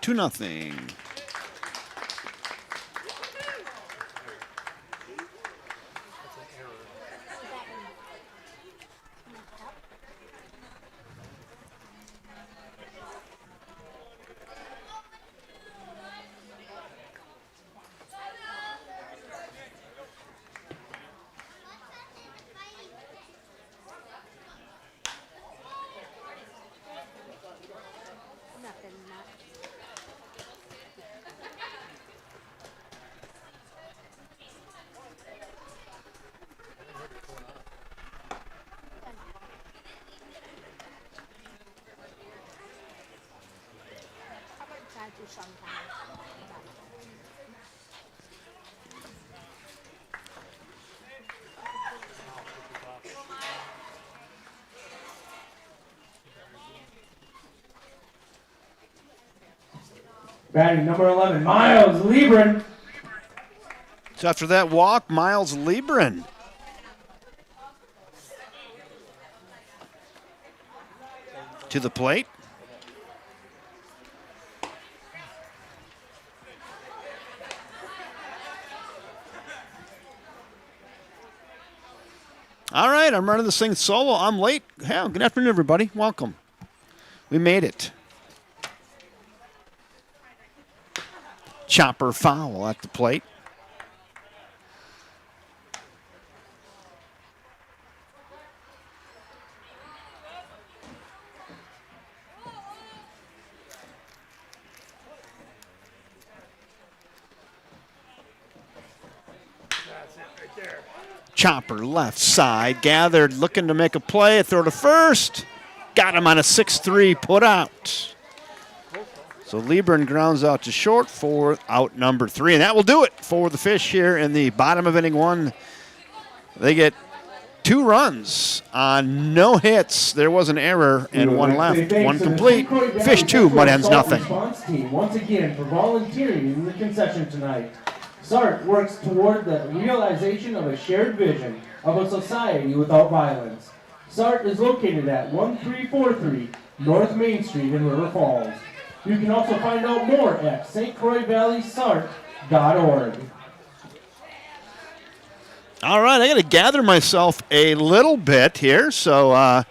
2-0. Batting number 11, Miles Liebren. So after that walk, Miles Liebren. To the plate. All right, I'm running this thing solo. I'm late. Hey, good afternoon, everybody. Welcome. We made it. Chopper foul at the plate. Chopper left side, gathered, looking to make a play, throw to first. Got him on a 6-3 put out. So Liebren grounds out to short for out number 3. And that will do it for the Fish here in the bottom of inning 1. They get 2 runs on no hits. There was an error and 1 left. 1 complete. Fish 2, Mudhens nothing. Response team once again for volunteering in the concession tonight. SART works toward the realization of a shared vision of a society without violence. SART is located at 1343 North Main Street in River Falls. You can also find out more at stcroixvalleysart.org. All right, I got to gather myself a little bit here. So, yeah,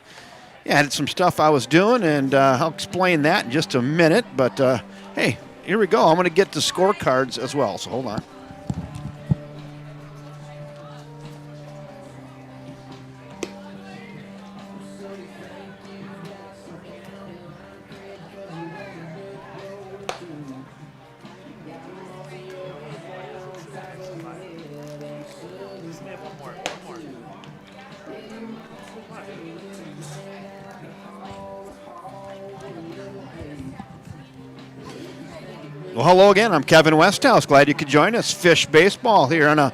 I had some stuff I was doing, and I'll explain that in just a minute. But, hey, here we go. I'm going to get the scorecards as well, so hold on. Well, hello again. I'm Kevin Westhouse. Glad you could join us. Fish baseball here on a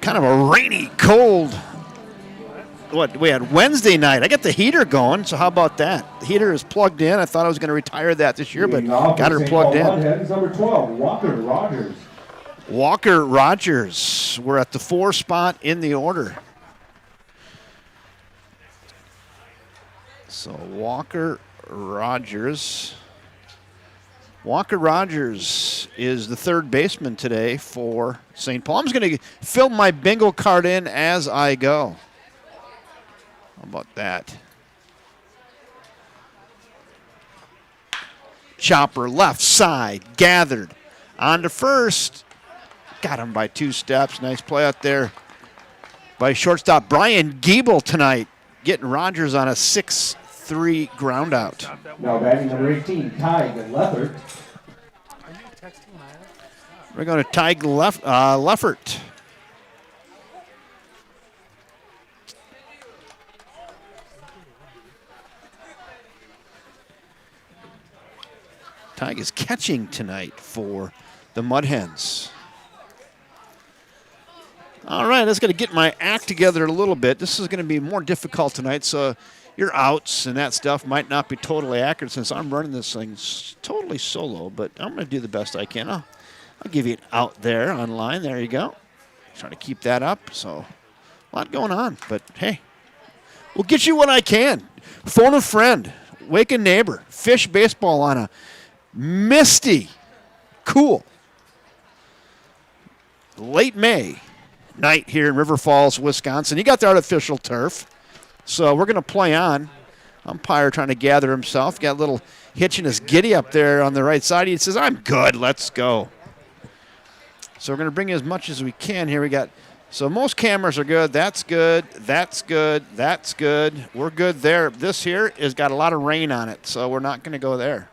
kind of a rainy, cold, what, we had Wednesday night. I got the heater going, so how about that? The heater is plugged in. I thought I was going to retire that this year, but got her plugged in. Mudhens number 12, Walker Rogers. Walker Rogers. We're at the 4 spot in the order. So Walker Rogers. Walker Rogers is the 3rd baseman today for St. Paul. I'm just going to fill my bingo card in as I go. How about that? Chopper left side, gathered. On to first. Got him by 2 steps. Nice play out there by shortstop Brian Giebel tonight, getting Rogers on a 6-3 ground out. Now batting number 18, Tig Leffert. We're going to Tig Leffert. Tig is catching tonight for the Mudhens. All right, let's got to get my act together a little bit. This is going to be more difficult tonight, so your outs and that stuff might not be totally accurate since I'm running this thing totally solo, but I'm going to do the best I can. I'll give you an out there online. There you go. Trying to keep that up, so a lot going on. But, hey, we'll get you what I can. Phone a friend. Wake a neighbor. Fish baseball on a misty, cool, late May night here in River Falls, Wisconsin. You got the artificial turf, so we're going to play on. Umpire trying to gather himself. Got a little hitch in his giddy up there on the right side. He says, I'm good, let's go. So we're going to bring as much as we can here. We got, so most cameras are good. That's good, that's good, that's good. We're good there. This here has got a lot of rain on it, so we're not going to go there.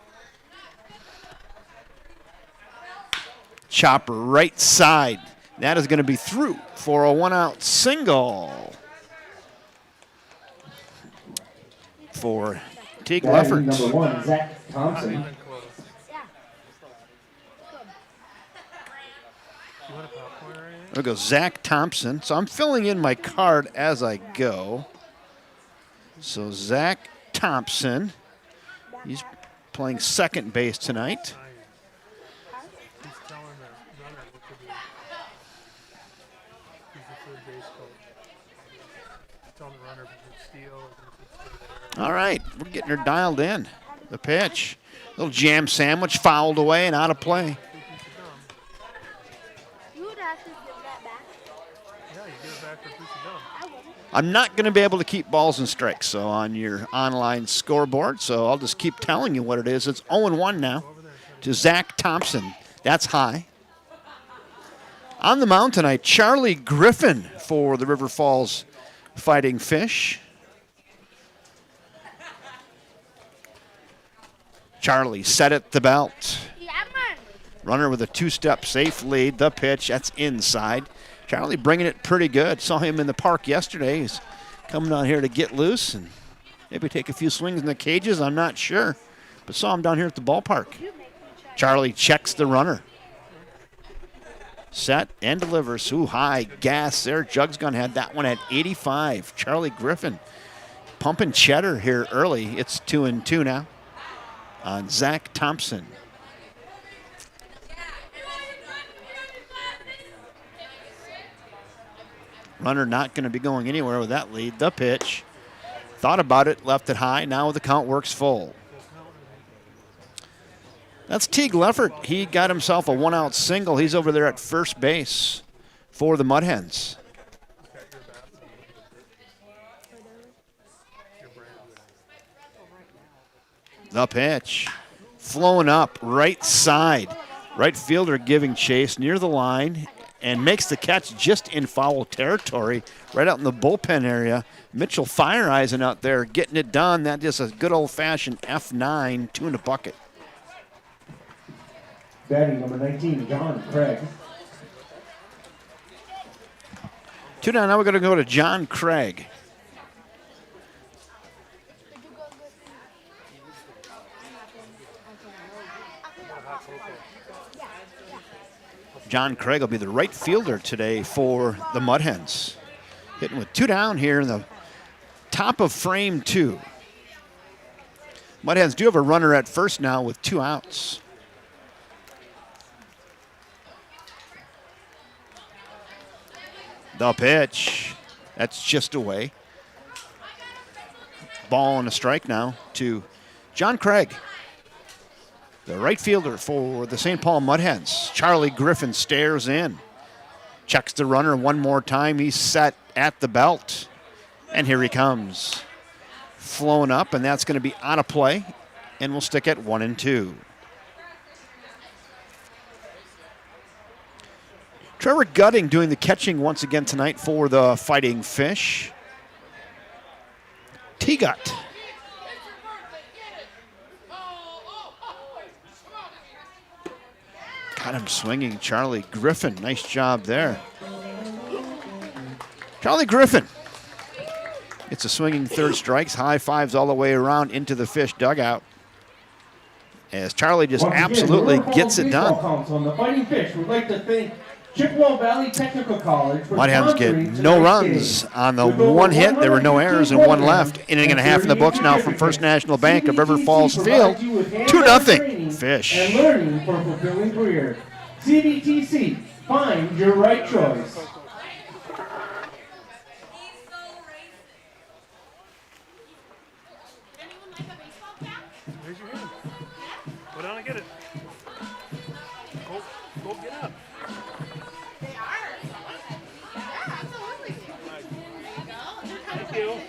Chopper right side. That is going to be through for a 1-out single for Teague Leffert. Number 1, Zach Thompson. There goes Zach Thompson. So I'm filling in my card as I go. So Zach Thompson, he's playing second base tonight. All right, we're getting her dialed in. The pitch. Little jam sandwich fouled away and out of play. You would have to give that back. Yeah, you give it back for a piece of gum. I'm not going to be able to keep balls and strikes so on your online scoreboard, so I'll just keep telling you what it is. It's 0-1 now to Zach Thompson. That's high. On the mound tonight, Charlie Griffin for the River Falls Fighting Fish. Charlie set at the belt. Yeah, man. Runner with a two-step safe lead. The pitch, that's inside. Charlie bringing it pretty good. Saw him in the park yesterday. He's coming down here to get loose and maybe take a few swings in the cages. I'm not sure. But saw him down here at the ballpark. Charlie checks the runner. Set and delivers. Ooh, high gas there. Jugs Gun had that one at 85. Charlie Griffin pumping cheddar here early. It's 2-2 now on Zach Thompson. Runner not going to be going anywhere with that lead. The pitch. Thought about it, left it high. Now the count works full. That's Teague Leffert. He got himself a 1-out single. He's over there at first base for the Mudhens. The pitch. Flowing up, right side. Right fielder giving chase near the line and makes the catch just in foul territory, right out in the bullpen area. Mitchell Fireeisen out there getting it done. That is a good old-fashioned F9, 2 in the bucket. Batting number 19, John Craig. 2 down. Now we're going to go to John Craig. John Craig will be the right fielder today for the Mudhens. Hitting with 2 down here in the top of frame 2. Mudhens do have a runner at first now with 2 outs. The pitch. That's just away. Ball and a strike now to John Craig, the right fielder for the St. Paul Mudhens. Charlie Griffin stares in. Checks the runner one more time. He's set at the belt. And here he comes. Flowing up, and that's going to be out of play. And we'll stick at 1-2. Trevor Gutting doing the catching once again tonight for the Fighting Fish. T-Gut. Got him swinging, Charlie Griffin. Nice job there. Charlie Griffin. It's a swinging third strikes. High fives all the way around into the Fish dugout. As Charlie just absolutely gets it done. On the Fighting Fish would like to thank Chippewa Valley Technical College for Mudhens get sponsoring no tonight's runs game. on the With over one hit. There were no errors and 1 115 left. Inning and a half in the books now from First National Bank of River Falls Field. 2-0 Fish. And learning for a fulfilling career. CBTC, find your right choice. Raise your hand. Go down and get it. Go get up. Thank you.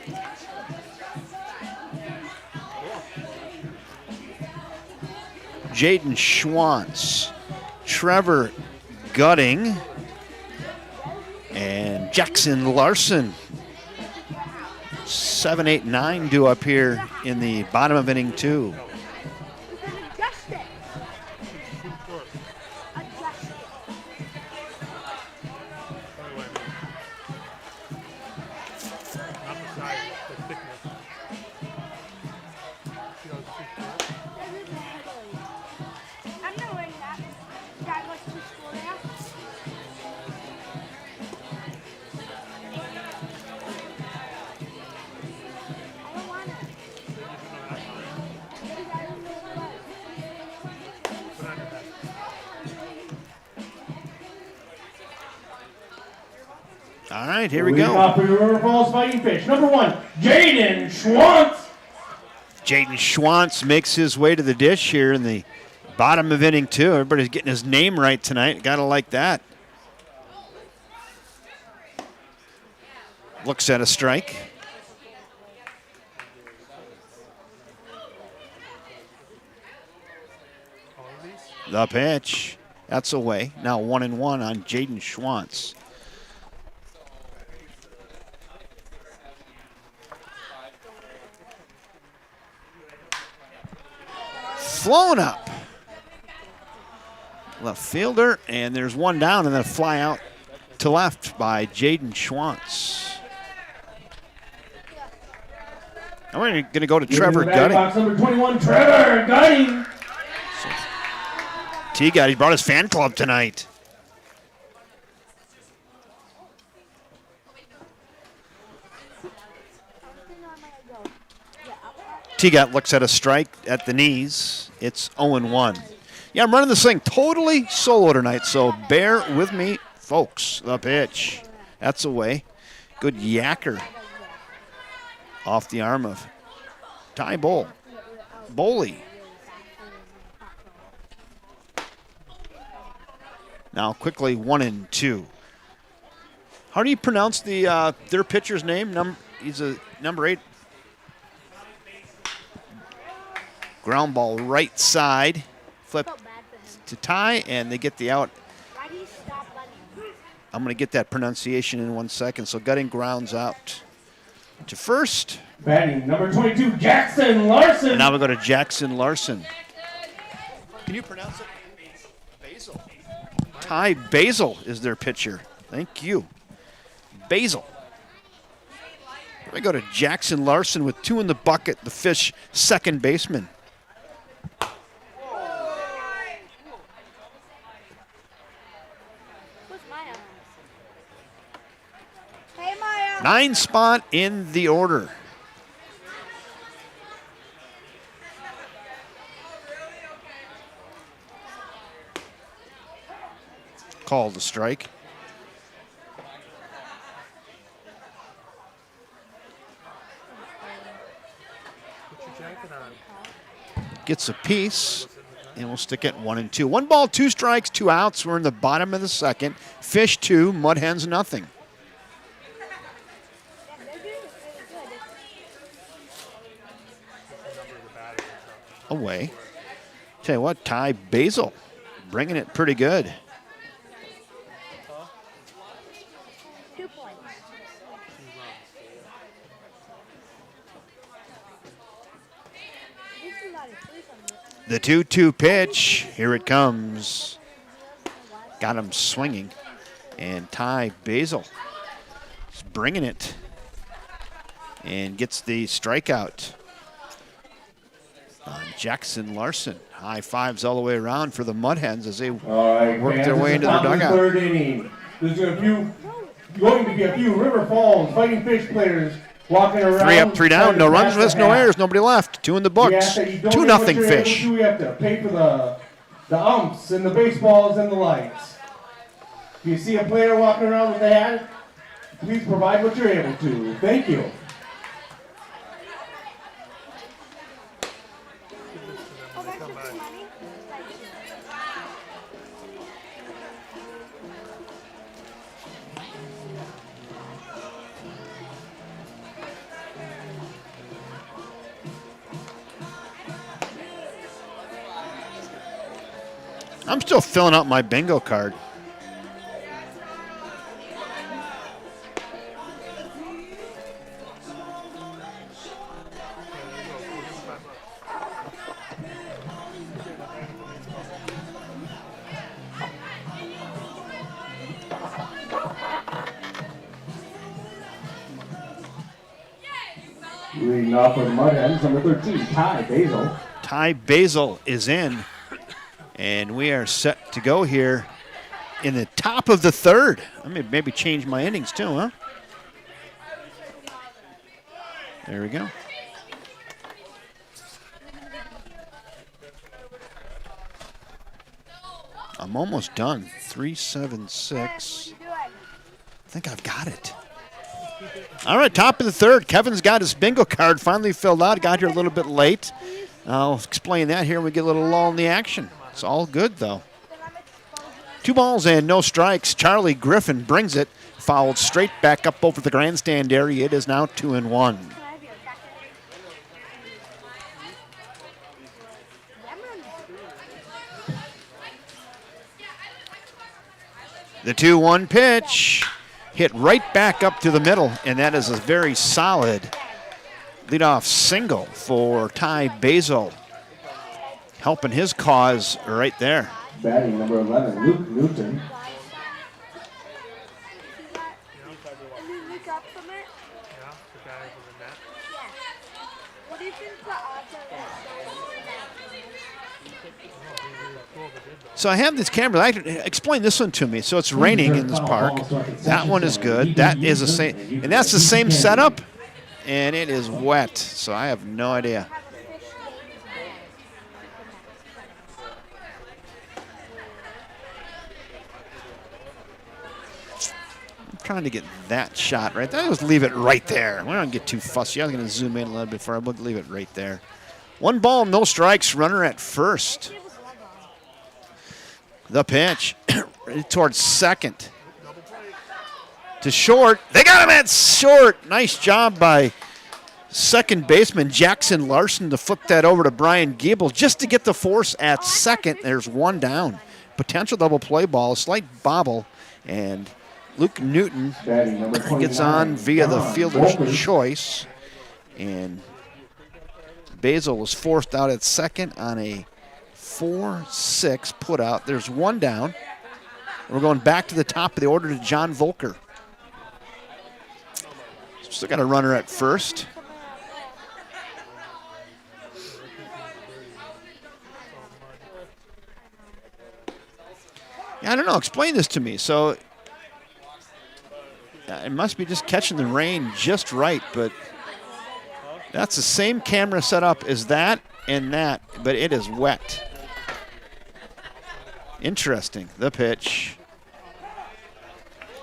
Jaden Schwantz, Trevor Gutting, and Jackson Larson. 7, 8, 9 due up here in the bottom of inning 2. Adjust it. Adjust it. Not the size, the thickness. See how it's too short? I'm not wearing that. Dad goes to school now. I don't want it. Because I don't know what. Put on your back. All right, here we Leading go. off for your River Falls Fighting Fish. Number 1, Jaden Schwantz. Jaden Schwantz makes his way to the dish here in the bottom of inning 2. Everybody's getting his name right tonight. Gotta like that. Looks at a strike. All of these? The pitch. That's away. Now 1-1 on Jaden Schwantz. Flown up. Left fielder, and there's one down, and then a fly out to left by Jaden Schwantz. And we're going to go to Trevor Gutting. Box number 21, Trevor Gutting. T-Gut, he brought his fan club tonight. T-Gut looks at a strike at the knees. It's 0-1. Yeah, I'm running this thing totally solo tonight, so bear with me, folks. The pitch. That's away. Good yacker off the arm of Ty Boley. Now quickly 1-2. How do you pronounce their pitcher's name? He's a number 8. Ground ball right side. Flip to Ty, and they get the out. I'm going to get that pronunciation in 1 second. So Gutting grounds out to first. Batting number 22, Jackson Larson. And now we go to Jackson Larson. Can you pronounce it? Basil. Ty Basil is their pitcher. Thank you. Basil. We go to Jackson Larson with 2 in the bucket, the Fish second baseman. Hey, Maya. 9 spot in the order. Called a strike. Put your jacket on. Gets a piece, and we'll stick it 1-2. 1 ball, 2 strikes, 2 outs. We're in the bottom of the second. Fish 2, Mudhens nothing. Away. Tell you what, Ty Basil bringing it pretty good. 2 points. The 2-2 pitch. Here it comes. Got him swinging. And Ty Basil is bringing it. And gets the strikeout on Jackson Larson. High fives all the way around for the Mudhens as they work their way into their dugout. Third inning. There's going to be a few River Falls Fighting Fish players walking around. 3 up, 3 down. No runs, missed, no errors. Nobody left. 2 in the books. 2-0 Fish. We have to pay for the umps and the baseballs and the lights. If you see a player walking around with a hat, please provide what you're able to. Thank you. Oh, that's I'm still filling out my bingo card. Leading off for the Mudhens, number 13, Ty Basil. Ty Basil is in, and we are set to go here in the top of the third. I may maybe change my innings too, huh? There we go. I'm almost done. 3-7-6. I think I've got it. All right, top of the third. Kevin's got his bingo card finally filled out. Got here a little bit late. I'll explain that here when we get a little lull in the action. It's all good, though. 2 balls and no strikes. Charlie Griffin brings it. Fouled straight back up over the grandstand area. It is now 2-1. The 2-1 pitch. Hit right back up to the middle, and that is a very solid leadoff single for Ty Basil. Helping his cause right there. Batting number 11, Luke Newton. Yeah, the guy with the net. What do you think the odds are? So I have this camera. I can explain this one to me. So it's raining in this park. That one is good. That is the same, and that's the same setup, and it is wet. So I have no idea. I'm trying to get that shot right there. I just leave it right there. We don't get too fussy. I was going to zoom in a little bit before I would leave it right there. 1 ball, no strikes. Runner at first. The pitch towards second. To short. They got him at short. Nice job by second baseman Jackson Larson to flip that over to Brian Giebel just to get the force at second. There's 1 down. Potential double play ball, a slight bobble, and Luke Newton gets on via the fielder's choice, and Basil was forced out at second on a 4-6 put out. There's 1 down. We're going back to the top of the order to John Volker. Still got a runner at first. Yeah, I don't know. Explain this to me. So it must be just catching the rain just right, but that's the same camera setup as that and that, but it is wet. Interesting. The pitch.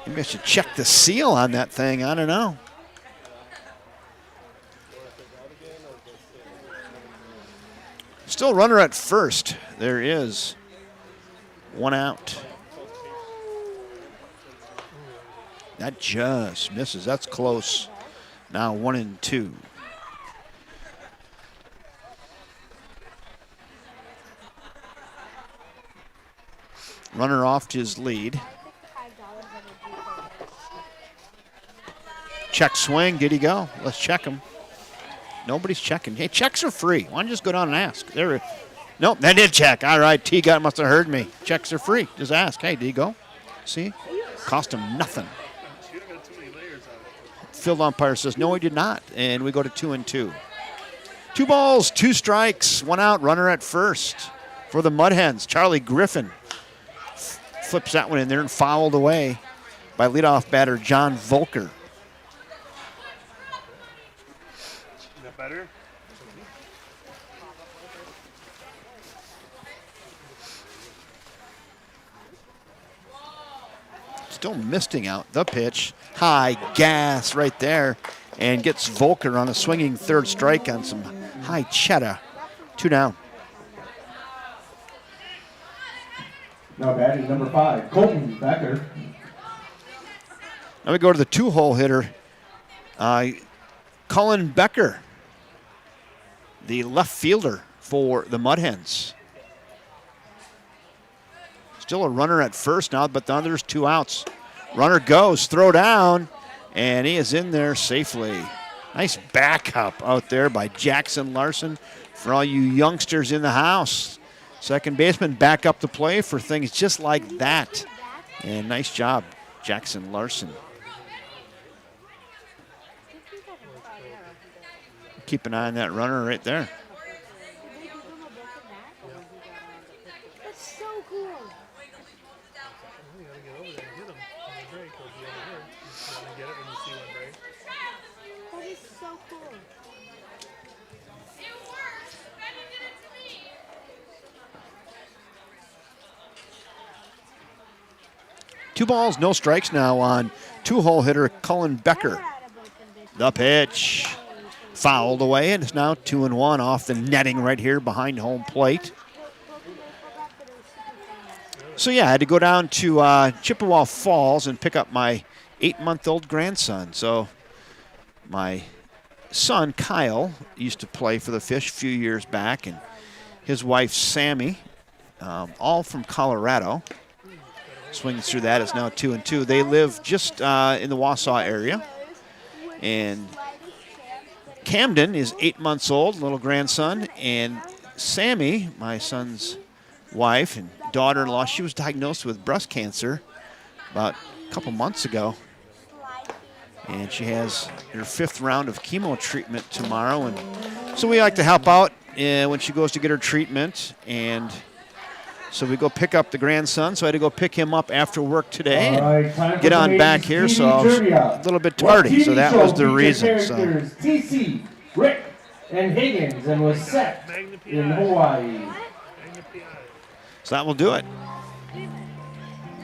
Maybe I should check the seal on that thing. I don't know. Still runner at first. There is 1 out. That just misses. That's close. Now 1-2. Runner off to his lead. Check swing. Did he go? Let's check him. Nobody's checking. Hey, checks are free. Why don't you just go down and ask? There. Nope, that did check. All right, T-Gut must have heard me. Checks are free. Just ask. Hey, did he go? See? Cost him nothing. Field umpire says, no, he did not. And we go to 2-2. 2 balls, 2 strikes, 1 out, runner at first for the Mudhens. Charlie Griffin flips that one in there and fouled away by leadoff batter John Volker. Is that better? Still misting out the pitch. High gas right there and gets Volker on a swinging third strike on some high cheddar. 2 down. Now batting number 5, Colton Becker. Now we go to the 2-hole hitter, Cullen Becker, the left fielder for the Mudhens. Still a runner at first now, but now there's 2 outs. Runner goes, throw down, and he is in there safely. Nice backup out there by Jackson Larson for all you youngsters in the house. Second baseman back up the play for things just like that. And nice job, Jackson Larson. Keep an eye on that runner right there. That's so cool. You gotta get over there and hit him. On the break, he'll be over here. You wanna get it when you see one break. That is so cool. 2 balls, no strikes now on 2-hole hitter Cullen Becker. The pitch fouled away, and it's now 2-1 off the netting right here behind home plate. So yeah, I had to go down to Chippewa Falls and pick up my 8-month-old grandson. So my son, Kyle, used to play for the Fish a few years back, and his wife, Sammy, all from Colorado. Swinging through that is now 2-2. They live just in the Wausau area. And Camden is 8 months old, little grandson. And Sammy, my son's wife and daughter-in-law, she was diagnosed with breast cancer about a couple months ago. And she has her 5th round of chemo treatment tomorrow. And so we like to help out when she goes to get her treatment. And so we go pick up the grandson. So I had to go pick him up after work today and get on back here. So I was a little bit tardy. So that was the reason. So TC, Rick, and Higgins, and was set in Hawaii. So that will do it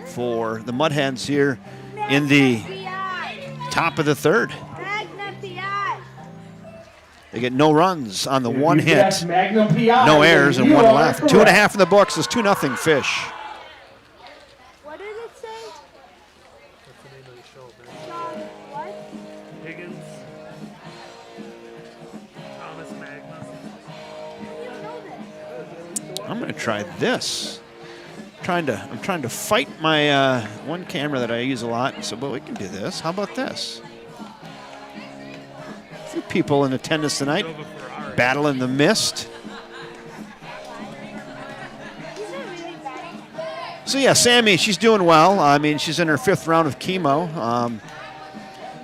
for the Mudhens here in the top of the 3rd. They get no runs on the 1 hit, no errors, and 1 left. 2.5 in the books is 2-0 Fish. What did it say? That's the name of the show, man. What? Higgins. Thomas Magnus. You know this. I'm going to try this. I'm trying to fight my one camera that I use a lot. So, but we can do this. How about this? A few people in attendance tonight, battling the mist. So yeah, Sammy, she's doing well. I mean, she's in her 5th round of chemo.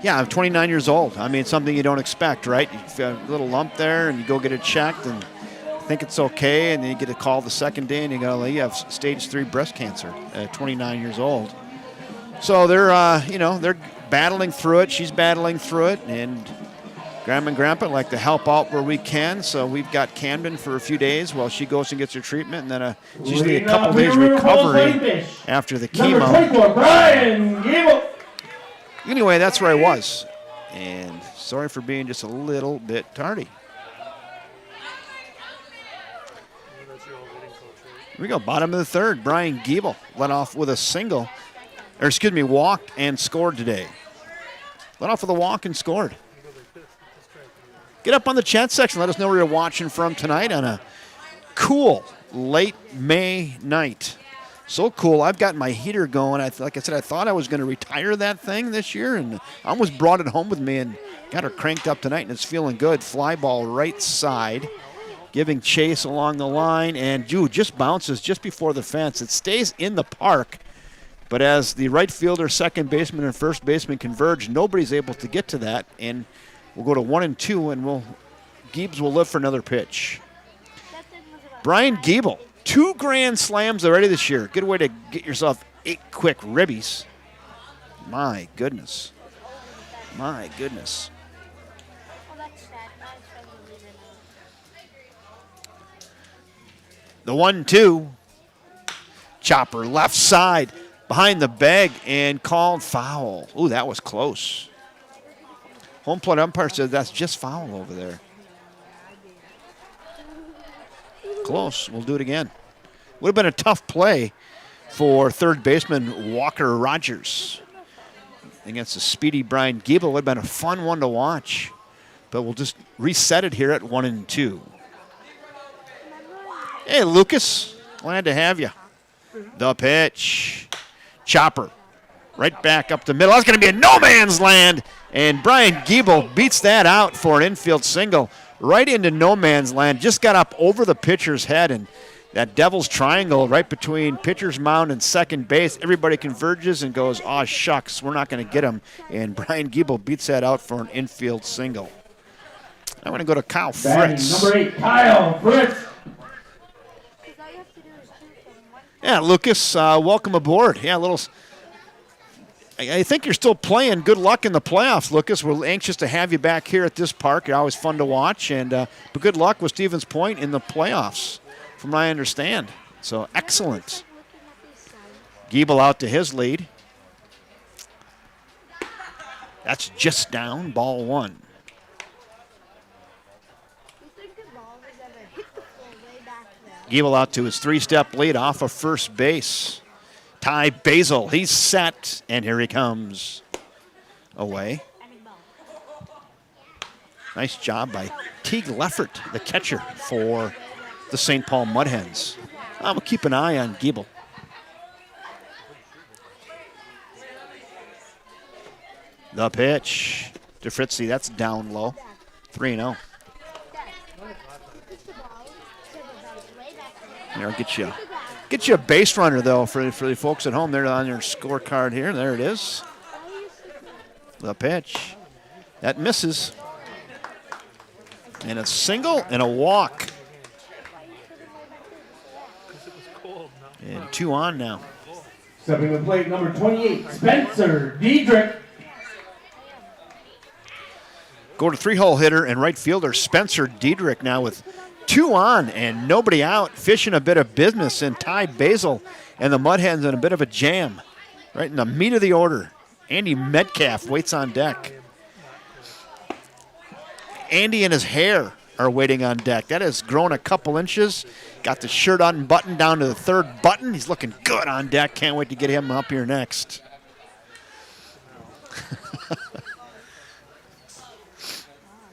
Yeah, I'm 29 years old. I mean, it's something you don't expect, right? You feel a little lump there, and you go get it checked, and think it's okay, and then you get a call the second day, and you go, you have stage 3 breast cancer at 29 years old. So they're, they're battling through it. She's battling through it, and Grandma and Grandpa like to help out where we can. So we've got Camden for a few days while she goes and gets her treatment, and then it's usually a couple days recovery after the chemo. Brian Gable. Anyway, that's where I was, and sorry for being just a little bit tardy. Here we go, bottom of the 3rd. Brian Giebel led off with a single, walked and scored today. Led off with a walk and scored. Get up on the chat section. Let us know where you're watching from tonight on a cool late May night. So cool. I've got my heater going. Like I said, I thought I was going to retire that thing this year, and I almost brought it home with me and got her cranked up tonight, and it's feeling good. Fly ball right side. Giving chase along the line, and just bounces just before the fence. It stays in the park, but as the right fielder, second baseman, and first baseman converge, nobody's able to get to that, and we'll go to 1-2, and Giebs will live for another pitch. Brian Giebel, 2 grand slams already this year. Good way to get yourself 8 quick ribbies. My goodness. My goodness. The 1-2. Chopper left side behind the bag and called foul. Ooh, that was close. Home plate umpire said that's just foul over there. Close. We'll do it again. Would have been a tough play for third baseman Walker Rogers against the speedy Brian Giebel. Would have been a fun one to watch, but we'll just reset it here at 1-2. Hey, Lucas, glad to have you. The pitch. Chopper right back up the middle. That's going to be a no man's land, and Brian Giebel beats that out for an infield single right into no man's land. Just got up over the pitcher's head, and that devil's triangle right between pitcher's mound and second base. Everybody converges and goes, "Aw, shucks, we're not going to get him." And Brian Giebel beats that out for an infield single. I'm going to go to Kyle Batting Fritz. number 8, Kyle Fritz. Yeah, Lucas, welcome aboard. Yeah, a little. I think you're still playing. Good luck in the playoffs, Lucas. We're anxious to have you back here at this park. You're always fun to watch, and but good luck with Stevens Point in the playoffs, from what I understand. So excellent. Giebel out to his lead. That's just down, ball 1. Giebel out to his 3-step lead off of first base. Ty Basil, he's set, and here he comes. Away. Nice job by Teague Leffert, the catcher for the St. Paul Mudhens. I'm going to keep an eye on Giebel. The pitch to Fritzy, that's down low. 3-0. There, get you a base runner, though, for the folks at home. They're on your scorecard here. There it is. The pitch. That misses. And a single and a walk. And 2 on now. Stepping to the plate, number 28, Spencer Diedrich. Go to 3-hole hitter and right fielder Spencer Diedrich now with 2 on and nobody out, fishing a bit of business, and Ty Basil and the Mudhens in a bit of a jam. Right in the meat of the order. Andy Metcalf waits on deck. Andy and his hair are waiting on deck. That has grown a couple inches. Got the shirt unbuttoned down to the 3rd button. He's looking good on deck. Can't wait to get him up here next.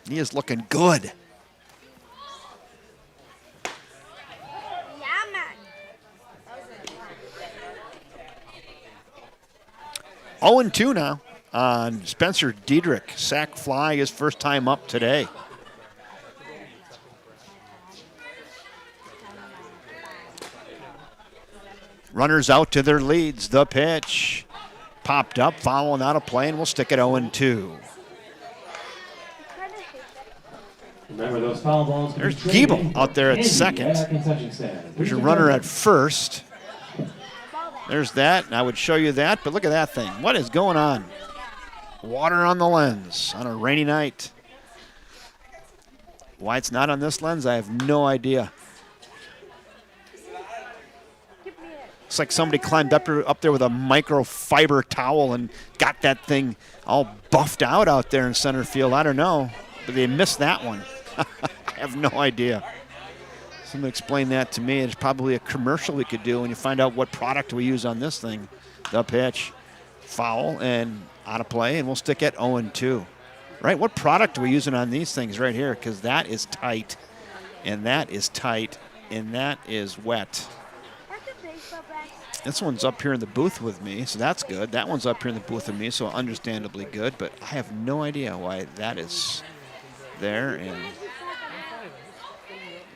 He is looking good. 0-2 now on Spencer Diedrich. Sack fly, his first time up today. Runners out to their leads. The pitch. Popped up, foul, out of play, and we'll stick at 0-2. Remember those foul balls. There's Giebel out there at second. There's your runner at first. There's that, and I would show you that, but look at that thing. What is going on? Water on the lens on a rainy night. Why it's not on this lens, I have no idea. Looks like somebody climbed up there with a microfiber towel and got that thing all buffed out there in center field. I don't know, but they missed that one. I have no idea. Someone explain that to me. It's probably a commercial we could do when you find out what product we use on this thing. The pitch, foul, and out of play, and we'll stick at 0-2. Right? What product are we using on these things right here? Because that is tight, and that is tight, and that is wet. This one's up here in the booth with me, so that's good. That one's up here in the booth with me, so understandably good, but I have no idea why that is there, and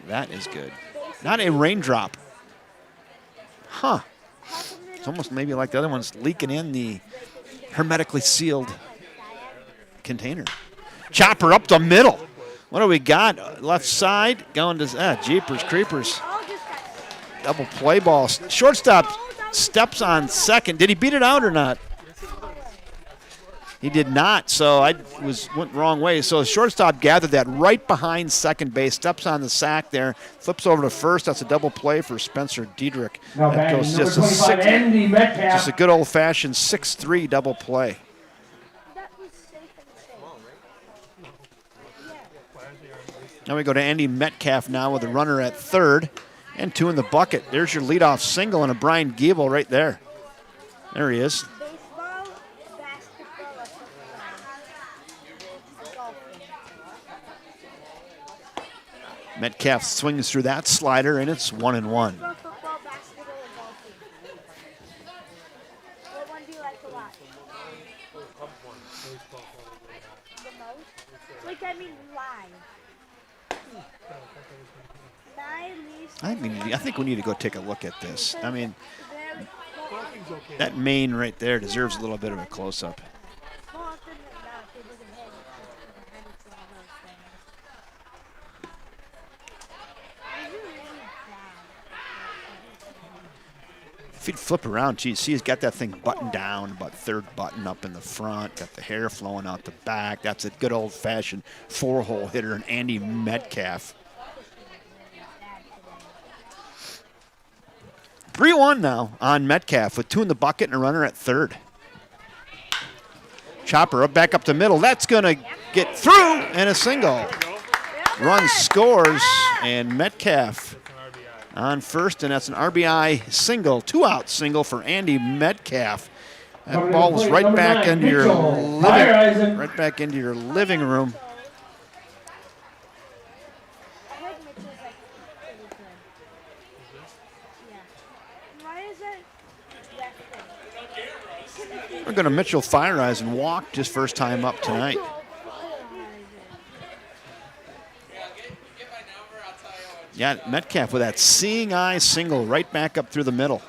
that is good. Not a raindrop. Huh. It's almost maybe like the other one's leaking in the hermetically sealed container. Chopper up the middle. What do we got? Left side going to, jeepers creepers. Double play ball. Shortstop steps on second. Did he beat it out or not? He did not, so I went the wrong way. So the shortstop gathered that right behind second base, steps on the sack there, flips over to first. That's a double play for Spencer Diedrich. Now that goes just a good old-fashioned 6-3 double play. Now we go to Andy Metcalf now with a runner at third. And 2 in the bucket. There's your leadoff single and a Brian Giebel right there. There he is. Baseball, basketball, or golfing. Metcalf swings through that slider, and it's 1-1. Baseball, football, basketball, or golfing. What one do you like to watch? The most? Like, I mean, live. I think we need to go take a look at this. I mean, Golfing's okay. that mane right there deserves a little bit of a close-up. More often than not, they doesn't hit it. It's one of those things. Is it really bad? If he'd flip around, geez, see, he's got that thing buttoned down, about third button up in the front, got the hair flowing out the back. That's a good old-fashioned 4-hole hitter, and Andy Metcalf. 3-1 now on Metcalf with 2 in the bucket and a runner at third. Chopper up back up the middle. That's going to get through and a single. Run scores, and Metcalf on first, and that's an RBI single, 2-out single for Andy Metcalf. That ball was right back into your living room. I heard Mitchell's like really good. Yeah. Why is it left? We're going to Mitchell Fire-Eyes and walk his first time up tonight. Yeah, Metcalf with that seeing eye single right back up through the middle.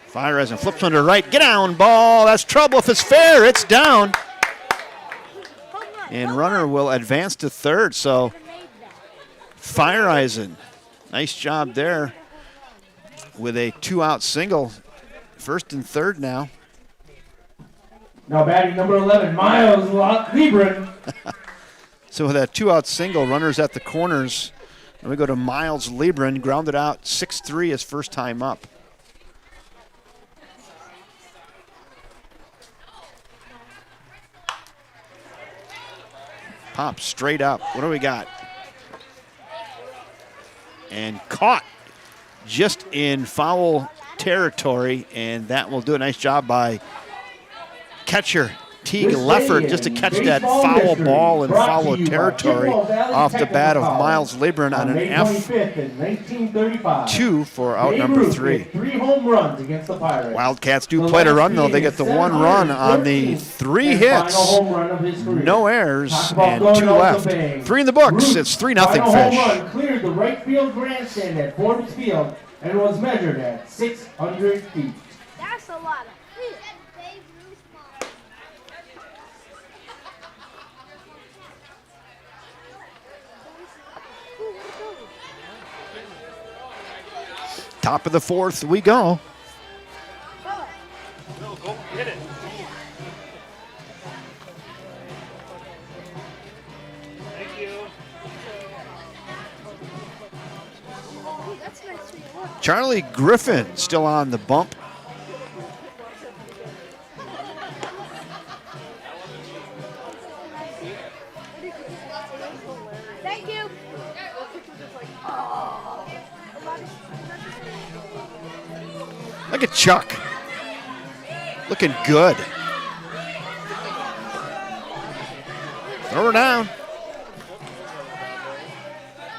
Fire-Eyes and flips one to right. Get down, ball. That's trouble if it's fair. It's down. And runner will advance to third. So Fire-Eyes, nice job there with a 2-out single. First and third now. Now batting number 11, Miles Liebren. So with that 2-out single, runners at the corners. And we go to Miles Liebren, grounded out 6-3 his first time up. Pop straight up. What do we got? And caught just in foul territory, and that will do a nice job by catcher Teague Leffert just to catch that foul ball in foul territory off the bat of Miles Liebren on an F2 for out number 3. 3 home runs against the Pirates. Wildcats do play to run, though. They get the 1 run on the 3 hits, no errors, and 2 left. 3 in the books. It's 3-0 Home Fish. run cleared the right field grandstand at Forbes Field and was measured at 600 feet. That's a lot of feet. Top of the 4th we go. No, go get it. Thank you. Ooh, that's nice for you. Charlie Griffin still on the bump. Thank you. Look at Chuck. Looking good. Throw her down.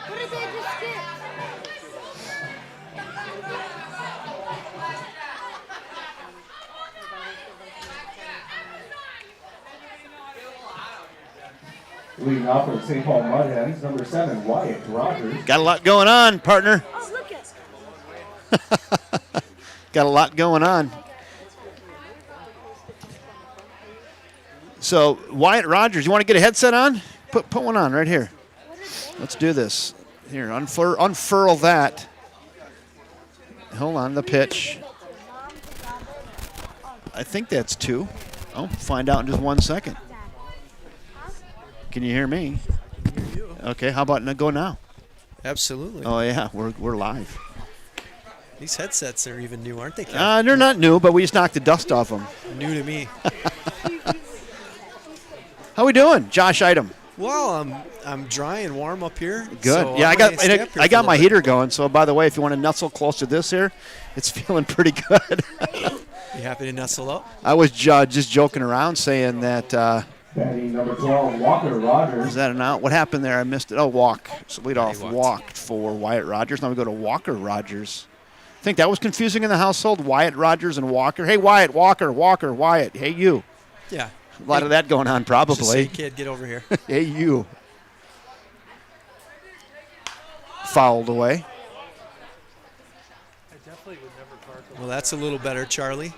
What did they just get? Leading off for the St. Paul Mudhens, number 7, Wyatt Rogers. Got a lot going on, partner. Oh, look at. Got a lot going on. So, Wyatt Rogers, you want to get a headset on? Put one on right here. Let's do this. Here, unfurl that. Hold on, the pitch. I think that's 2. I'll find out in just 1 second. Can you hear me? Okay, how about go now? Absolutely. Oh, yeah, we're live. These headsets are even new, aren't they, Ken? They're not new, but we just knocked the dust off them. New to me. How we doing, Josh Item? Well, I'm dry and warm up here. Good. So Yeah, I'm gonna stay up here I for got a my little heater going. So by the way, if you want to nestle close to this here, it's feeling pretty good. bit. You happy to nestle up? I was just joking around saying that. Batting number 12, Walker Rogers. Is that an out? What happened there? I missed it. Oh, walk. So leadoff walked. walked for Wyatt Rogers. Now we go to Walker Rogers. I think that was confusing in the household. Wyatt Rogers and Walker. Hey, Wyatt, Walker, Walker, Wyatt. Hey, you. Yeah. A lot of that going on Just probably. say, kid, get over here. Hey, you. Fouled away. I definitely would never park over Well, that's a little better, Charlie.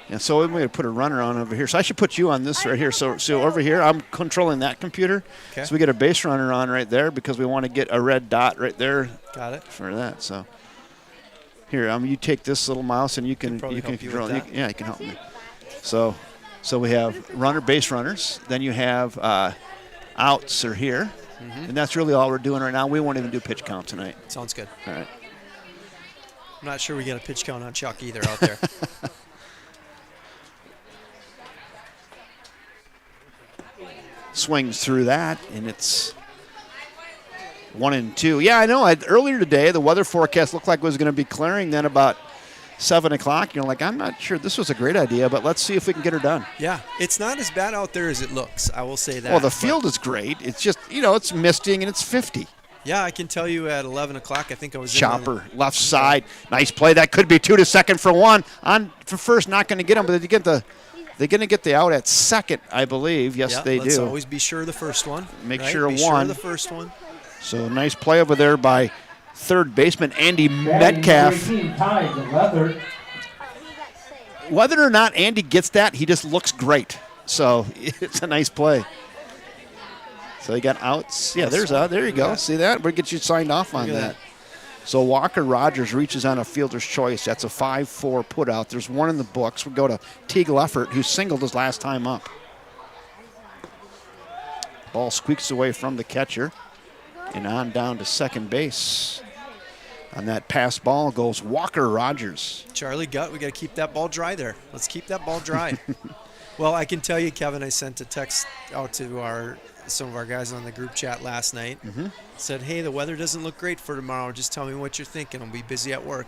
And so I'm going to put a runner on over here. So I should put you on this right here. So over here, I'm controlling that computer. Okay. So we get a base runner on right there because we want to get a red dot right there Got it. for that. So here, you take this little mouse and you can probably help you with control. that. Yeah, you can help me. So we have base runners. Then you have outs are here, and that's really all we're doing right now. We won't even do pitch count tonight. Sounds good. All right. I'm not sure we get a pitch count on Chuck either out there. Swings through that, and it's 1-2. Yeah, I know. Earlier today, the weather forecast looked like it was going to be clearing. Then about 7 o'clock, you're like, I'm not sure this was a great idea, but let's see if we can get her done. Yeah, it's not as bad out there as it looks. I will say that. Well, the but- field is great. It's just, it's misting and it's 50. Yeah, I can tell you at 11 o'clock, I think I was in Chopper, left side. Nice play. That could be 2 to second for 1. On for first, not going to get him, but they're going to get the out at second, I believe. Yes, Yeah, they let's do. always be sure of the first one. Make right? sure be of Sure one. of the first one. So nice play over there by third baseman Andy Batting Metcalf. number 18, Ty Leather. Whether or not Andy gets that, he just looks great. So it's a nice play. So you got outs. Yeah, there's out. There you go. See that? We'll get you signed off on Look at that. So Walker Rogers reaches on a fielder's choice. That's a 5-4 put out. There's one in the books. We'll go to Teague Leffert, who singled his last time up. Ball squeaks away from the catcher and on down to second base. On that pass ball goes Walker Rogers. Charlie Gutt, we got to keep that ball dry there. Let's keep that ball dry. Well, I can tell you, Kevin, I sent a text out to some of our guys on the group chat last night. Said, hey, the weather doesn't look great for tomorrow. Just tell me what you're thinking. I'll be busy at work.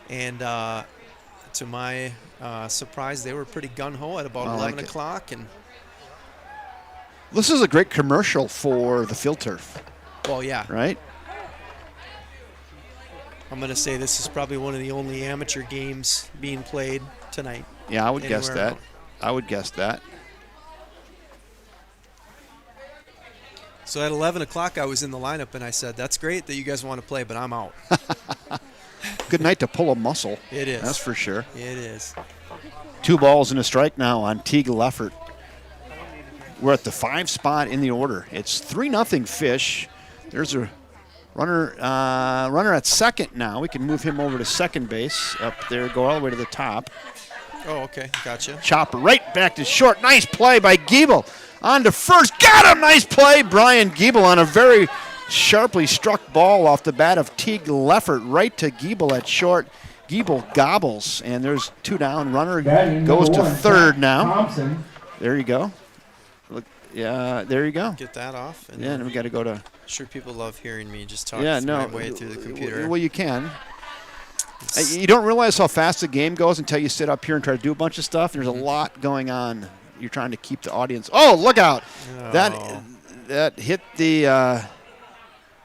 And to my surprise, they were pretty gung-ho at about 11 o'clock. And this is a great commercial for the field turf, well, yeah. right? I'm going to say this is probably one of the only amateur games being played tonight. Yeah, I would guess Anywhere that. else. I would guess that. So at 11 o'clock, I was in the lineup, and I said, that's great that you guys want to play, but I'm out. Good night to pull a muscle. It is. That's for sure. It is. 2 balls and a strike now on Teague Leffert. We're at the 5 spot in the order. It's 3-0 Fish. There's a runner at second now. We can move him over to second base up there, go all the way to the top. Oh, okay. Gotcha. Chopper right back to short. Nice play by Giebel. On to first. Got him. Nice play. Brian Giebel on a very sharply struck ball off the bat of Teague Leffert right to Giebel at short. Giebel gobbles, and there's 2 down. Runner Batting goes number to 1, third now. Thompson. There you go. Look, yeah, there you go. Get that off. And Yeah, and we got to go to. I'm sure people love hearing me just talk Yeah, my no. way through the computer. Well, you can. You don't realize how fast the game goes until you sit up here and try to do a bunch of stuff. There's a lot going on. You're trying to keep the audience. Oh, look out! Oh. That hit the.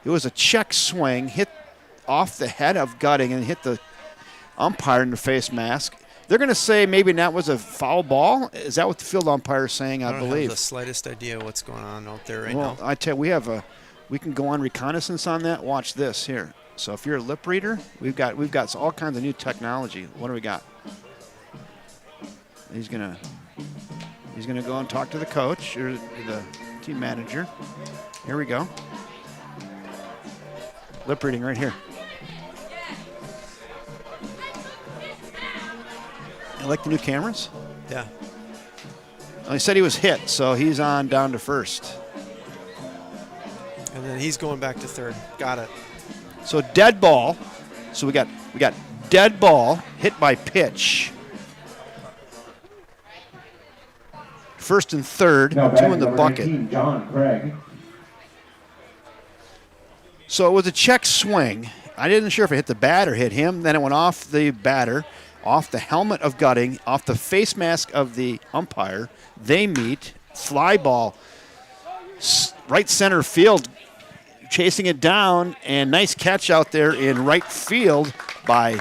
It was a check swing, hit off the head of Gutting and hit the umpire in the face mask. They're going to say maybe that was a foul ball. Is that what the field umpire is saying? I don't believe. have the slightest idea what's going on out there right Well, now. I tell you, we can go on reconnaissance on that. Watch this here. So if you're a lip reader, we've got all kinds of new technology. What do we got? He's gonna go and talk to the coach or the team manager. Here we go. Lip reading right here. You like the new cameras? Yeah. Well, he said he was hit, so he's on down to first. And then he's going back to third. Got it. So dead ball. So we got dead ball hit by pitch first and third, Now 2 batting in the number bucket. 19, John Craig. So it was a check swing. I didn't sure if it hit the bat or hit him. Then it went off the batter, off the helmet of Gutting, off the face mask of the umpire. They meet. Fly ball, right center field, chasing it down, and nice catch out there in right field by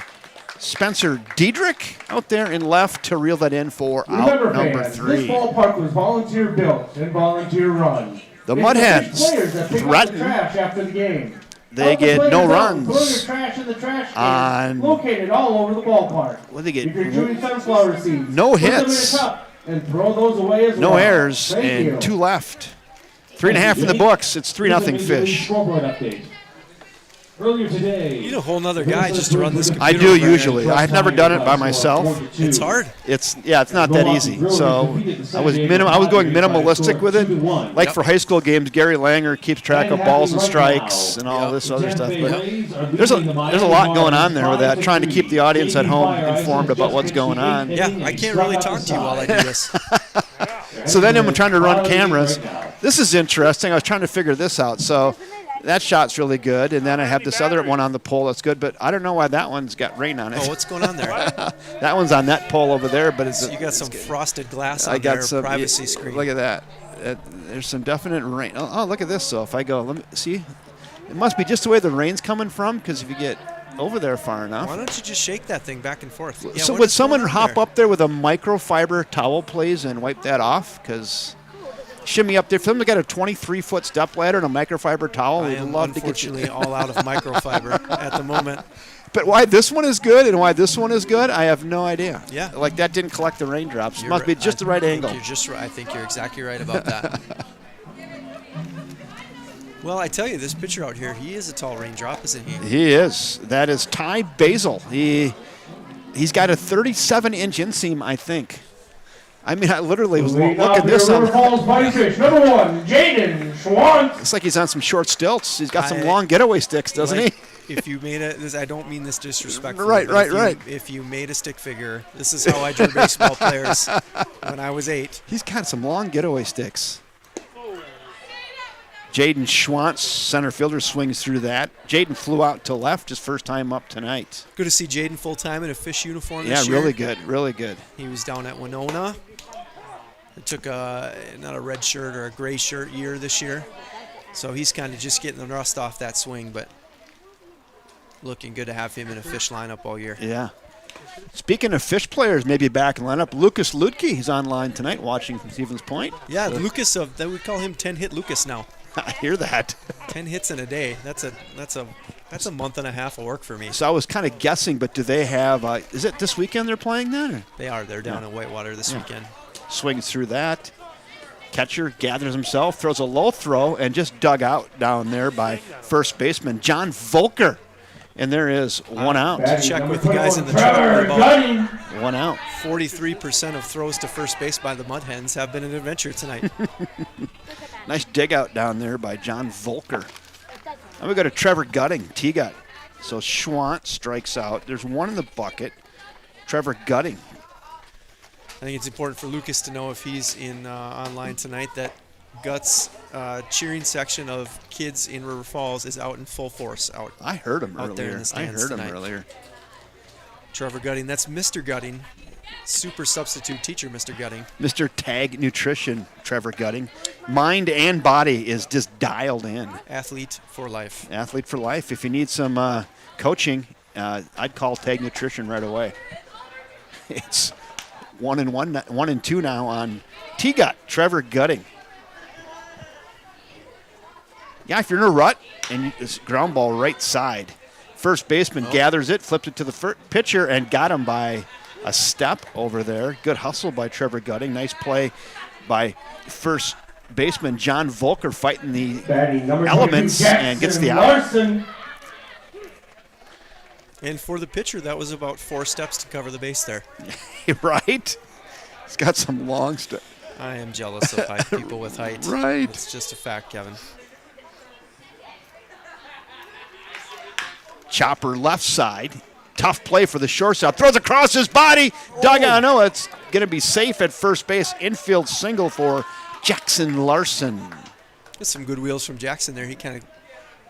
Spencer Diedrich out there in left to reel that in for Remember, out number fans, 3. this ballpark was volunteer built and volunteer run. The It's Mudhens players that pick up the threaten. trash after the game. They Help the get players no out. runs Throw your trash in the trash on- can located all over the ballpark. What they get? If you're chewing sunflower seeds, No put them in a hits. cup and throw those away as No well. errors Thank and you. 2 left. 3.5 in the books. It's 3-0 Fish. Scoreboard update. Earlier today, You need a whole nother guy just to run this computer. I do over there. usually. I've never done it by myself. It's hard. It's not that easy. So I was going minimalistic with it. Like Yep. for high school games, Gary Langer keeps track of balls and strikes and all Yep. this other stuff. But there's a lot going on there with that, trying to keep the audience at home informed about what's going on. Yeah, I can't really talk to you while I do this. So then I'm trying to run cameras. This is interesting. I was trying to figure this out. So that shot's really good, and then I have this other one on the pole that's good, but I don't know why that one's got rain on it. Oh, what's going on there? That one's on that pole over there, but it's You got some frosted glass I on got their some privacy screen. Look at that. There's some definite rain. Oh, look at this. So if I go, let me see. It must be just the way the rain's coming from, because if you get over there far enough. Why don't you just shake that thing back and forth? Yeah, So what would is going someone on hop there? up there with a microfiber towel, please, and wipe that off? Because shimmy up there. If someone's got a 23-foot step ladder and a microfiber towel, I we'd am love to get you. unfortunately all out of microfiber at the moment. But why this one is good and why this one is good, I have no idea. Yeah. Like that didn't collect the raindrops. It You're must be right. just the right I think angle. You're just right. I think you're exactly right about that. Well, I tell you, this pitcher out here, he is a tall raindrop, isn't he? He is. That is Ty Basil. He's got a 37-inch inseam, I think. I mean, I literally was Leading looking off this here, on. River Falls Fighting Fish, number 1, Jaden Schwantz. It's like he's on some short stilts. He's got some I- long getaway sticks, doesn't Like, he? If you made I don't mean this disrespectfully. Right, but right. If you made a stick figure, this is how I drew baseball players when I was 8. He's got some long getaway sticks. Jaden Schwantz, center fielder, swings through that. Jaden flew out to left his first time up tonight. Good to see Jaden full time in a Fish uniform Yeah, this year. really good, really good. He was down at Winona. It took not a red shirt or a gray shirt year this year. So he's kind of just getting the rust off that swing, but looking good to have him in a Fish lineup all year. Yeah. Speaking of Fish players, maybe back in lineup, Lucas Ludke, he's online tonight watching from Stevens Point. Yeah, Lucas, they would call him 10-hit Lucas now. I hear that. 10 hits in a day. That's a month and a half of work for me. So I was kind of guessing, but do they have, is it this weekend they're playing then? Or? They're down in Whitewater this weekend. Swings through that. Catcher gathers himself, throws a low throw, and just dug out down there by first baseman John Volker. And there is one out. Check with the guys in the Trevor truck. Gutting. One out. 43% of throws to first base by the Mudhens have been an adventure tonight. Nice dig out down there by John Volker. And we go to Trevor Gutting, T-Gut. So Schwant strikes out. There's one in the bucket. Trevor Gutting. I think it's important for Lucas to know if he's in online tonight that Guts cheering section of kids in River Falls is out in full force. I heard him Out there in earlier. the stands tonight. Trevor Gutting, that's Mr. Gutting, super substitute teacher Mr. Gutting. Mr. Tag Nutrition, Trevor Gutting. Mind and body is just dialed in. Athlete for life. Athlete for life. If you need some coaching, I'd call Tag Nutrition right away. It's 1-2 now on T-Gut, Trevor Gutting. Yeah, if you're in a rut and it's ground ball right side, first baseman gathers it, flips it to the pitcher, and got him by a step over there. Good hustle by Trevor Gutting. Nice play by first baseman John Volker fighting the Batting number elements 22, and gets the Jackson out. Larson. And for the pitcher, that was about 4 steps to cover the base there. Right? He's got some long stuff. I am jealous of people with height. Right. It's just a fact, Kevin. Chopper left side. Tough play for the shortstop. Throws across his body. Dug out. No, it's going to be safe at first base. Infield single for Jackson Larson. That's some good wheels from Jackson there. He kind of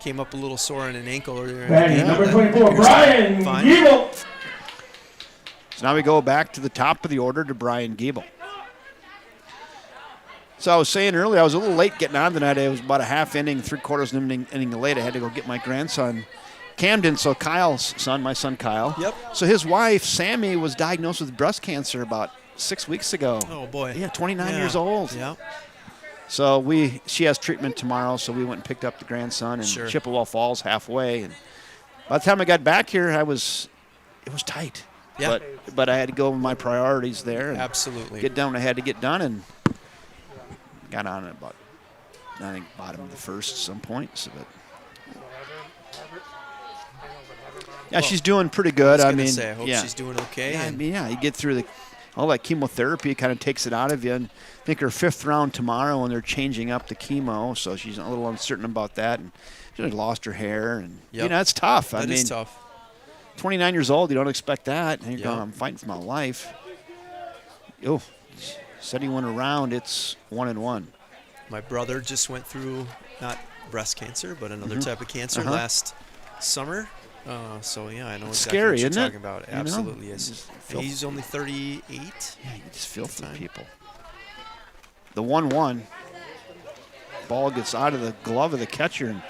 came up a little sore on an ankle earlier. Batting number 24, Brian Fine. Giebel. So now we go back to the top of the order to Brian Giebel. So I was saying earlier, I was a little late getting on tonight. It was about a half inning, 3/4 inning late. I had to go get my grandson, Camden, so Kyle's son, my son Kyle. Yep. So his wife, Sammy, was diagnosed with breast cancer about 6 weeks ago. Oh, boy. Yeah, 29 years old. Yeah. So she has treatment tomorrow, so we went and picked up the grandson in Sure. Chippewa Falls halfway. And by the time I got back here, it was tight. Yeah. But I had to go with my priorities there. And Absolutely. get done what I had to get done, and got on at about, I think, bottom of the first at some point. So, but yeah, she's doing pretty good. I I was gonna mean, say, I hope yeah. she's doing okay. Yeah, I and mean, yeah, you get through all that chemotherapy kind of takes it out of you. And I think her 5th round tomorrow, and they're changing up the chemo, so she's a little uncertain about that. And she lost her hair, and Yep. it's tough. that I mean, is tough. 29 years old, you don't expect that. And you're Yep. going, I'm fighting for my life. Oh, said he went around. It's 1-1. My brother just went through not breast cancer, but another Mm-hmm. type of cancer last summer. So yeah, I know exactly Scary, what you're isn't it? talking about. You know? Absolutely You is. just feel- He's only 38. Yeah, you just feel for Time. people. The 1-1. Ball gets out of the glove of the catcher. And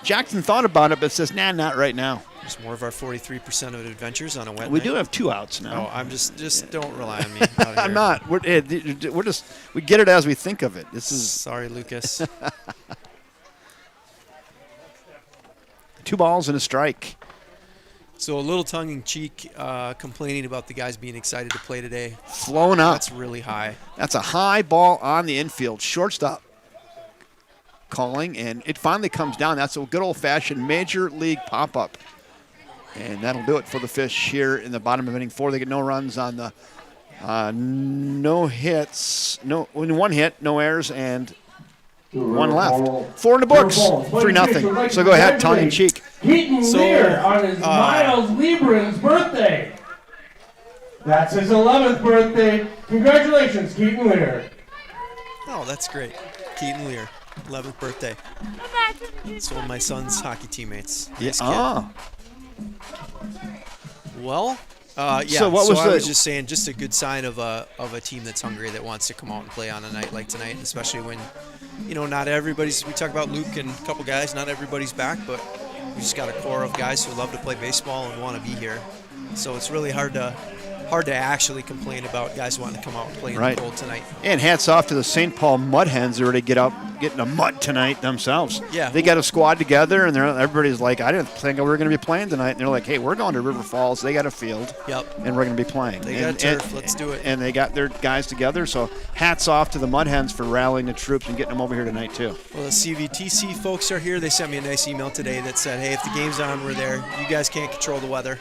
Jackson thought about it, but says, nah, not right now. There's more of our 43% of adventures on a wet We night. do have 2 outs now. Oh, I'm just don't rely on me. out of I'm here. not. We're just, we get it as we think of it. This is Sorry, Lucas. 2 balls and a strike. So a little tongue-in-cheek complaining about the guys being excited to play today. Flown up. That's really high. That's a high ball on the infield. Shortstop calling, and it finally comes down. That's a good old-fashioned major league pop-up. And that'll do it for the Fish here in the bottom of inning 4. They get no runs on the no hits, 1 hit, no errors, and 1 left. 4 in the books, 3-0. So go ahead, tongue in cheek. Keaton So, Lear on his Miles Lieberman's birthday. That's his 11th birthday. Congratulations, Keaton Lear. Oh, that's great. Keaton Lear, 11th birthday. It's one of my son's hockey teammates. Nice kid. Ah, Well, yeah. So what was I was the- just saying, just a good sign of a team that's hungry, that wants to come out and play on a night like tonight, especially when, not everybody's. We talk about Luke and a couple guys. Not everybody's back, but we just got a core of guys who love to play baseball and want to be here. So it's really hard to actually complain about guys wanting to come out and play in Right. the cold tonight. and hats off to the St. Paul Mudhens. They already get in the mud tonight themselves. Yeah. They got a squad together, and everybody's like, I didn't think we were going to be playing tonight. And they're like, hey, we're going to River Falls. They got a field. Yep. And we're going to be playing. They got a turf. Let's do it. And they got their guys together. So hats off to the Mudhens for rallying the troops and getting them over here tonight, too. Well, the CVTC folks are here. They sent me a nice email today that said, hey, if the game's on, we're there. You guys can't control the weather.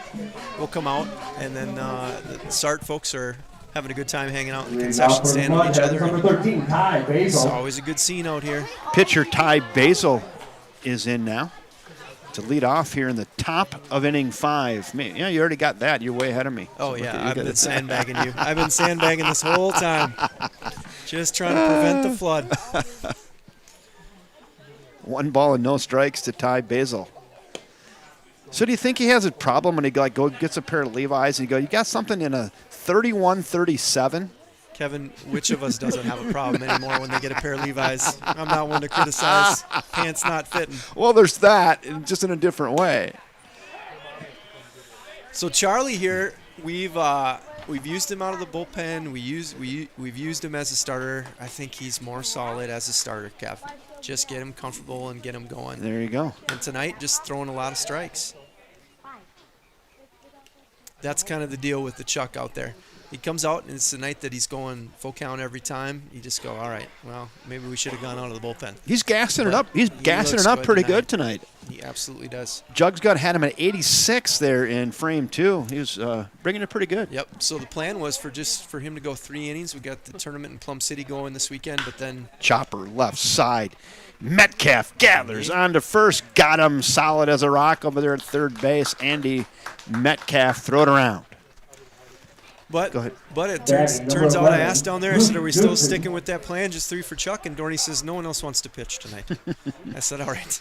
We'll come out. And then the SART folks are having a good time hanging out in the concession stand with each other. Number 13, Ty It's Basil. always a good scene out here. Pitcher Ty Basil is in now to lead off here in the top of inning 5. Man, you already got that. You're way ahead of me. Oh, So yeah, look at you I've been guys. sandbagging you. I've been sandbagging this whole time. Just trying to prevent the flood. 1 ball and no strikes to Ty Basil. So do you think he has a problem when he gets a pair of Levi's and you go, you got something in a 31-37? Kevin, which of us doesn't have a problem anymore when they get a pair of Levi's? I'm not one to criticize pants not fitting. Well, there's that, just in a different way. So Charlie here, we've used him out of the bullpen. We've used him as a starter. I think he's more solid as a starter, Kev. Just get him comfortable and get him going. There you go. And tonight, just throwing a lot of strikes. That's kind of the deal with the Chuck out there. He comes out, and it's the night that he's going full count every time. You just go, all right, well, maybe we should have gone out of the bullpen. He's gassing it But up. He's he gassing looks it up good pretty tonight. good tonight. He absolutely does. Jugs got had him at 86 there in frame 2. He was bringing it pretty good. Yep. So the plan was for him to go 3 innings. We got the tournament in Plum City going this weekend, but then Chopper left side. Metcalf gathers onto first. Got him solid as a rock over there at third base. Andy Metcalf, throw it around. But Go ahead. but it turns out I asked down there, I said, are we still sticking with that plan, just 3 for Chuck? And Dorney says, no one else wants to pitch tonight. I said, all right,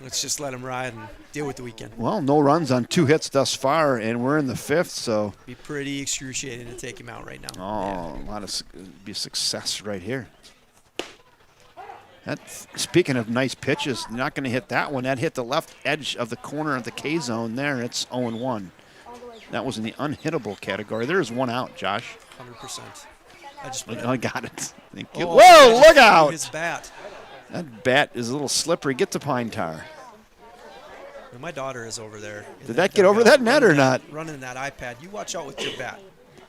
let's just let him ride and deal with the weekend. Well, no runs on 2 hits thus far, and we're in the 5th, so. Be pretty excruciating to take him out right now. Oh, a lot of be success right here. Speaking of nice pitches, not going to hit that one. That hit the left edge of the corner of the K zone there. It's 0-1. That was in the unhittable category. There's 1 out, Josh. 100%. I got it. Thank you. Oh, Whoa, look out. His bat. That bat is a little slippery. Get to pine tar. And my daughter is over there. Did that get over that net or not? Running that iPad. You watch out with your bat.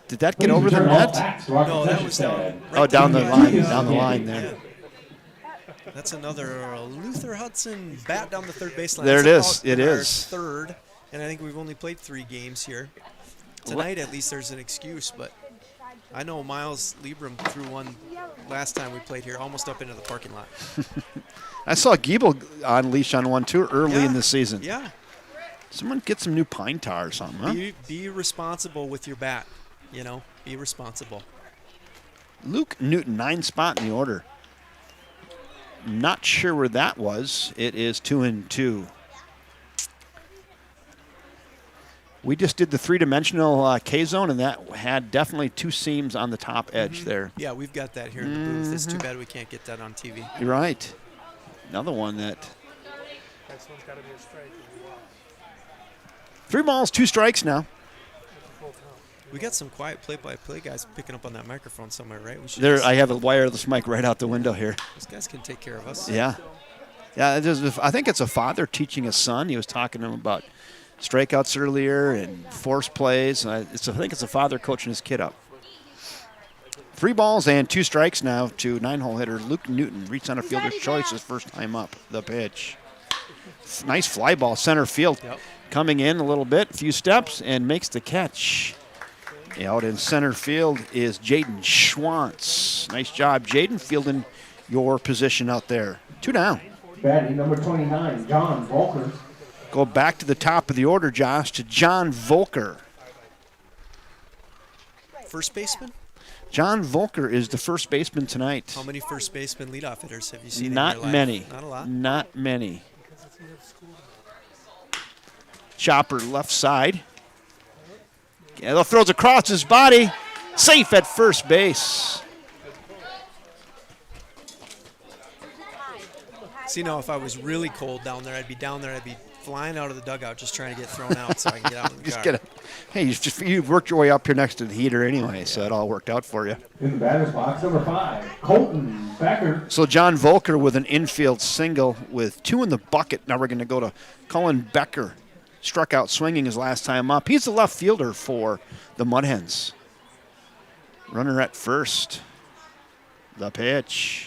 Did that get over the net? No, that was down. Oh, down the line there. Yeah. That's another Luther Hudson bat down the third baseline. There it is. It Our is. third, and I think we've only played 3 games here. Tonight, at least, there's an excuse, but I know Miles Liebram threw one last time we played here, almost up into the parking lot. I saw Giebel on leash on one, too, early in the season. Yeah. Someone get some new pine tar or something, huh? Be responsible with your bat, you know. Be responsible. Luke Newton, 9th spot in the order. Not sure where that was. It is 2-2. We just did the 3-dimensional K-zone, and that had definitely 2 seams on the top edge there. Yeah, we've got that here in the booth. It's too bad we can't get that on TV. You're right. Another one that. Next one's got to be a strike. 3 balls, 2 strikes now. We got some quiet play-by-play guys picking up on that microphone somewhere, right? We should There, I have a wireless mic right out the window here. Those guys can take care of us. Yeah. Yeah, I think it's a father teaching a son. He was talking to him about strikeouts earlier and force plays. I think it's a father coaching his kid up. 3 balls and 2 strikes now to 9-hole hitter Luke Newton. Reach center fielder's choice his first time up. The pitch. Nice fly ball, center field. Yep. Coming in a little bit, a few steps, and makes the catch. Out in center field is Jaden Schwantz. Nice job, Jaden, fielding your position out there. 2 down. Batting number 29, John Volker. Go back to the top of the order, Josh, to John Volker. First baseman? John Volker is the first baseman tonight. How many first baseman leadoff hitters have you seen Not in your life? many. Not a lot? Not many. Chopper left side. Yeah, throws across his body. Safe at first base. See, now if I was really cold down there, I'd be down there. I'd be flying out of the dugout just trying to get thrown out so I can get out in the car. Hey, you worked your way up here next to the heater anyway, so it all worked out for you. In the batter's box, number 5, Colton Becker. So John Volker with an infield single with 2 in the bucket. Now we're going to go to Colin Becker. Struck out swinging his last time up. He's the left fielder for the Mudhens. Runner at first. The pitch.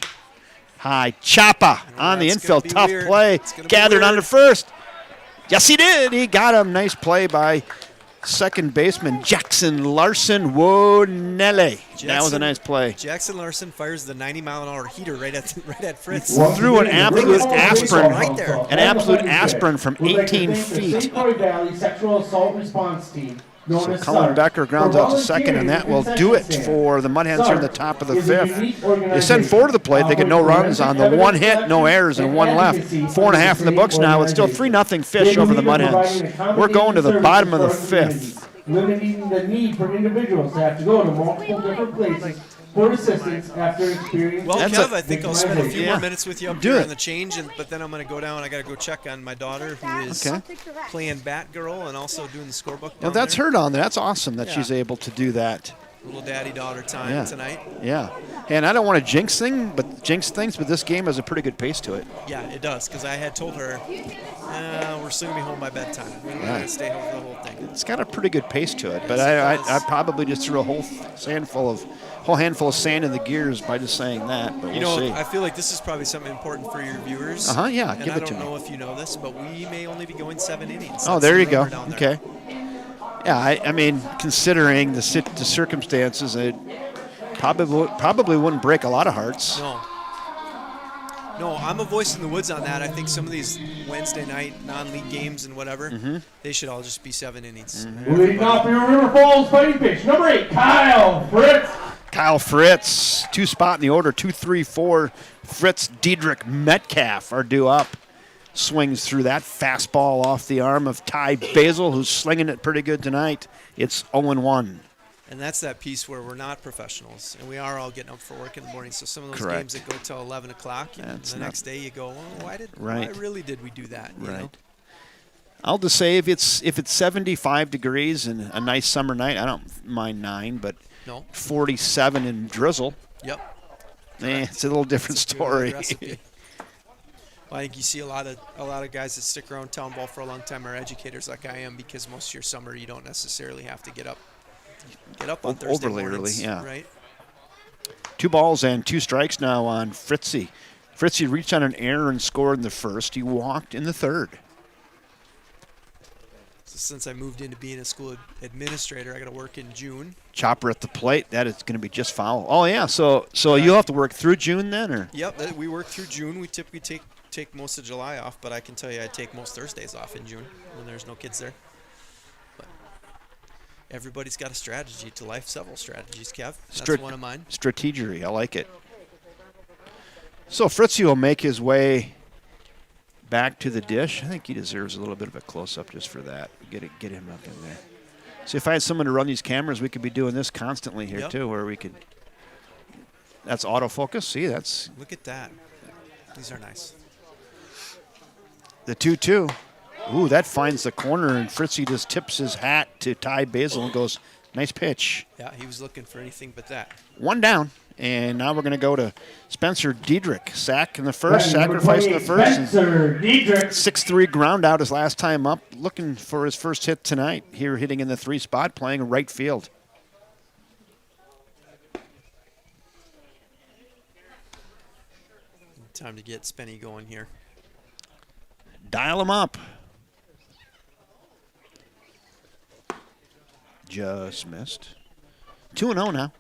High chopper on the infield. Tough weird. play. Gathered weird. onto first. Yes, he did. He got him. Nice play by second baseman Jackson Larson. Whoa, Nelly. That was a nice play. Jackson Larson fires the 90-mile-an-hour heater right at Fritz. Threw an absolute aspirin. Right there. An absolute aspirin from 18 feet. St. Croix Valley Sexual Assault Response Team. So Colin Becker grounds out to second, and that will do it for the Mudhens here in the top of the 5th. They send 4 to the plate. They get no runs on the 1 hit, no errors, and 1 left. 4.5 in the books now. It's still 3-0 Fish over the Mudhens. We're going to the bottom of the 5th. Limiting the need for individuals to have to go to multiple different places for assistance after experiencing. Well, Kev, I think I'll spend a few Yeah. more minutes with you up Do here it. on the change, but then I'm going to go down. I got to go check on my daughter who is Okay. playing Batgirl and also doing the scorebook. Now down that's there. her down there. That's awesome that Yeah. she's able to do that. Little daddy-daughter time Yeah. tonight. Yeah. And I don't want to jinx things, but this game has a pretty good pace to it. Yeah, it does, because I had told her, we're still going to be home by bedtime. We're going Right. to stay home for the whole thing. It's got a pretty good pace to it, but I probably just threw a whole handful of sand in the gears by just saying that. But You we'll know, see. I feel like this is probably something important for your viewers. Yeah, And give I it to don't me. know if you know this, but we may only be going 7 innings. Oh, That's there the you go. rumor down there. Okay. Yeah, I mean, considering the circumstances, it probably wouldn't break a lot of hearts. No, I'm a voice in the woods on that. I think some of these Wednesday night non-league games and whatever, they should all just be 7 innings. Leading off your River Falls fighting pitch, number 8, Kyle Fritz. Kyle Fritz, 2 spot in the order, 2, 3, 4. Fritz, Diedrich, Metcalf are due up. Swings through that fastball off the arm of Ty Basil, who's slinging it pretty good tonight. It's 0-1. And that's that piece where we're not professionals, and we are all getting up for work in the morning. So some of those Correct. games that go till 11 o'clock, and the next day you go, well, why really did we do that? You know? I'll just say if it's 75 degrees and a nice summer night, I don't mind 9, but 47 and drizzle. Yep. It's a little different story. Well, I think you see a lot of guys that stick around town ball for a long time are educators like I am, because most of your summer you don't necessarily have to get up on Thursday overly mornings, early, yeah. Right? 2 balls and 2 strikes now on Fritzy. Fritzy reached on an error and scored in the first. He walked in the third. So since I moved into being a school administrator, I got to work in June. Chopper at the plate. That is going to be just foul. Oh yeah. So you'll have to work through June then, or? Yep. We work through June. We typically take most of July off, but I can tell you I take most Thursdays off in June when there's no kids there. But everybody's got a strategy to life. Several strategies, Kev. That's one of mine. Strategery. I like it. So Fritzy will make his way back to the dish. I think he deserves a little bit of a close-up just for that. Get him up in there. See, if I had someone to run these cameras, we could be doing this constantly here too, where we could. That's autofocus. See, that's. Look at that. These are nice. The 2-2. Ooh, that finds the corner, and Fritzy just tips his hat to Ty Basil and goes, nice pitch. Yeah, he was looking for anything but that. 1 down, and now we're going to go to Spencer Diedrich. Sack in the first, sacrifice in the first. Spencer Diedrich. 6-3 ground out his last time up, looking for his first hit tonight. Here hitting in the 3 spot, playing right field. Time to get Spenny going here. Dial him up. Just missed. 2-0 now.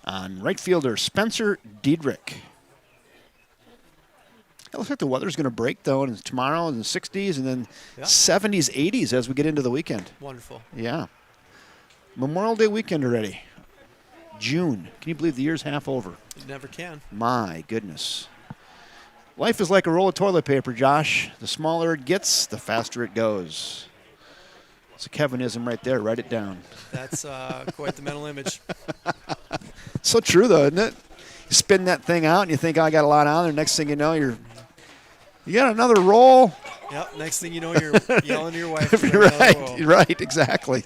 On right fielder Spencer Diedrich. It looks like the weather's going to break, though, and tomorrow in the 60s and then 70s, 80s as we get into the weekend. Wonderful. Yeah. Memorial Day weekend already. June. Can you believe the year's half over? You never can. My goodness. Life is like a roll of toilet paper, Josh. The smaller it gets, the faster it goes. It's a Kevinism right there. Write it down. That's quite the mental image. So true, though, isn't it? You spin that thing out, and you think, oh, I got a lot on there. Next thing you know, you got another roll. Yep. Next thing you know, you're yelling at your wife. Right, exactly.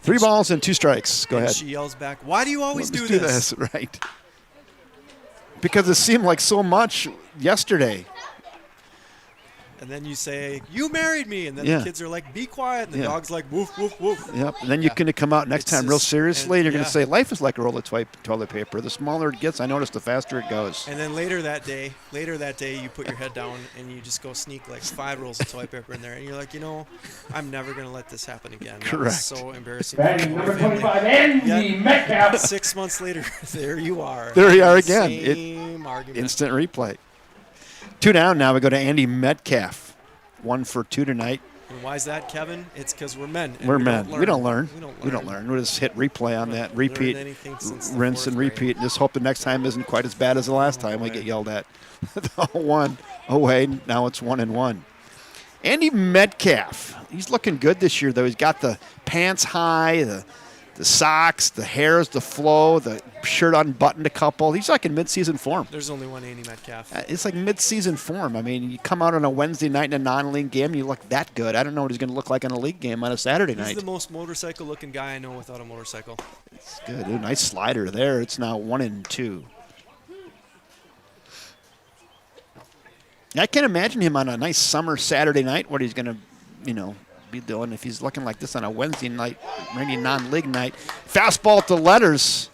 3 balls and 2 strikes. Go ahead. She yells back, why do you always Let's do this? Right. Because it seemed like so much yesterday. And then you say, you married me. And then the kids are like, be quiet. And the dog's like, woof, woof, woof. Yep. And then you're going to come out next time real seriously. And you're going to say, life is like a roll of toilet paper. The smaller it gets, I notice the faster it goes. And then later that day, you put your head down and you just go sneak like 5 rolls of toilet paper in there. And you're like, I'm never going to let this happen again. That Correct. was so embarrassing. Batting number 25, Andy Metcalf. 6 months later, there you are. There you are again. Same argument. Instant replay. 2 down now. We go to Andy Metcalf. 1 for 2 tonight. And why is that, Kevin? It's because we're men. We're men. We don't learn. We just hit replay on that. Repeat, rinse, and repeat. And just hope the next time isn't quite as bad as the last time we get yelled at. 1 away. Now it's 1-1. Andy Metcalf. He's looking good this year, though. He's got the pants high, the socks, the hairs, the flow, the shirt unbuttoned a couple. He's like in mid-season form. There's only one Andy Metcalf. It's like mid-season form. I mean, you come out on a Wednesday night in a non-league game, and you look that good. I don't know what he's going to look like in a league game on a Saturday night. He's the most motorcycle-looking guy I know without a motorcycle. It's good. Ooh, nice slider there. It's now 1-2. I can't imagine him on a nice summer Saturday night what he's going to, be doing if he's looking like this on a Wednesday night, rainy non-league night. Fastball to letters.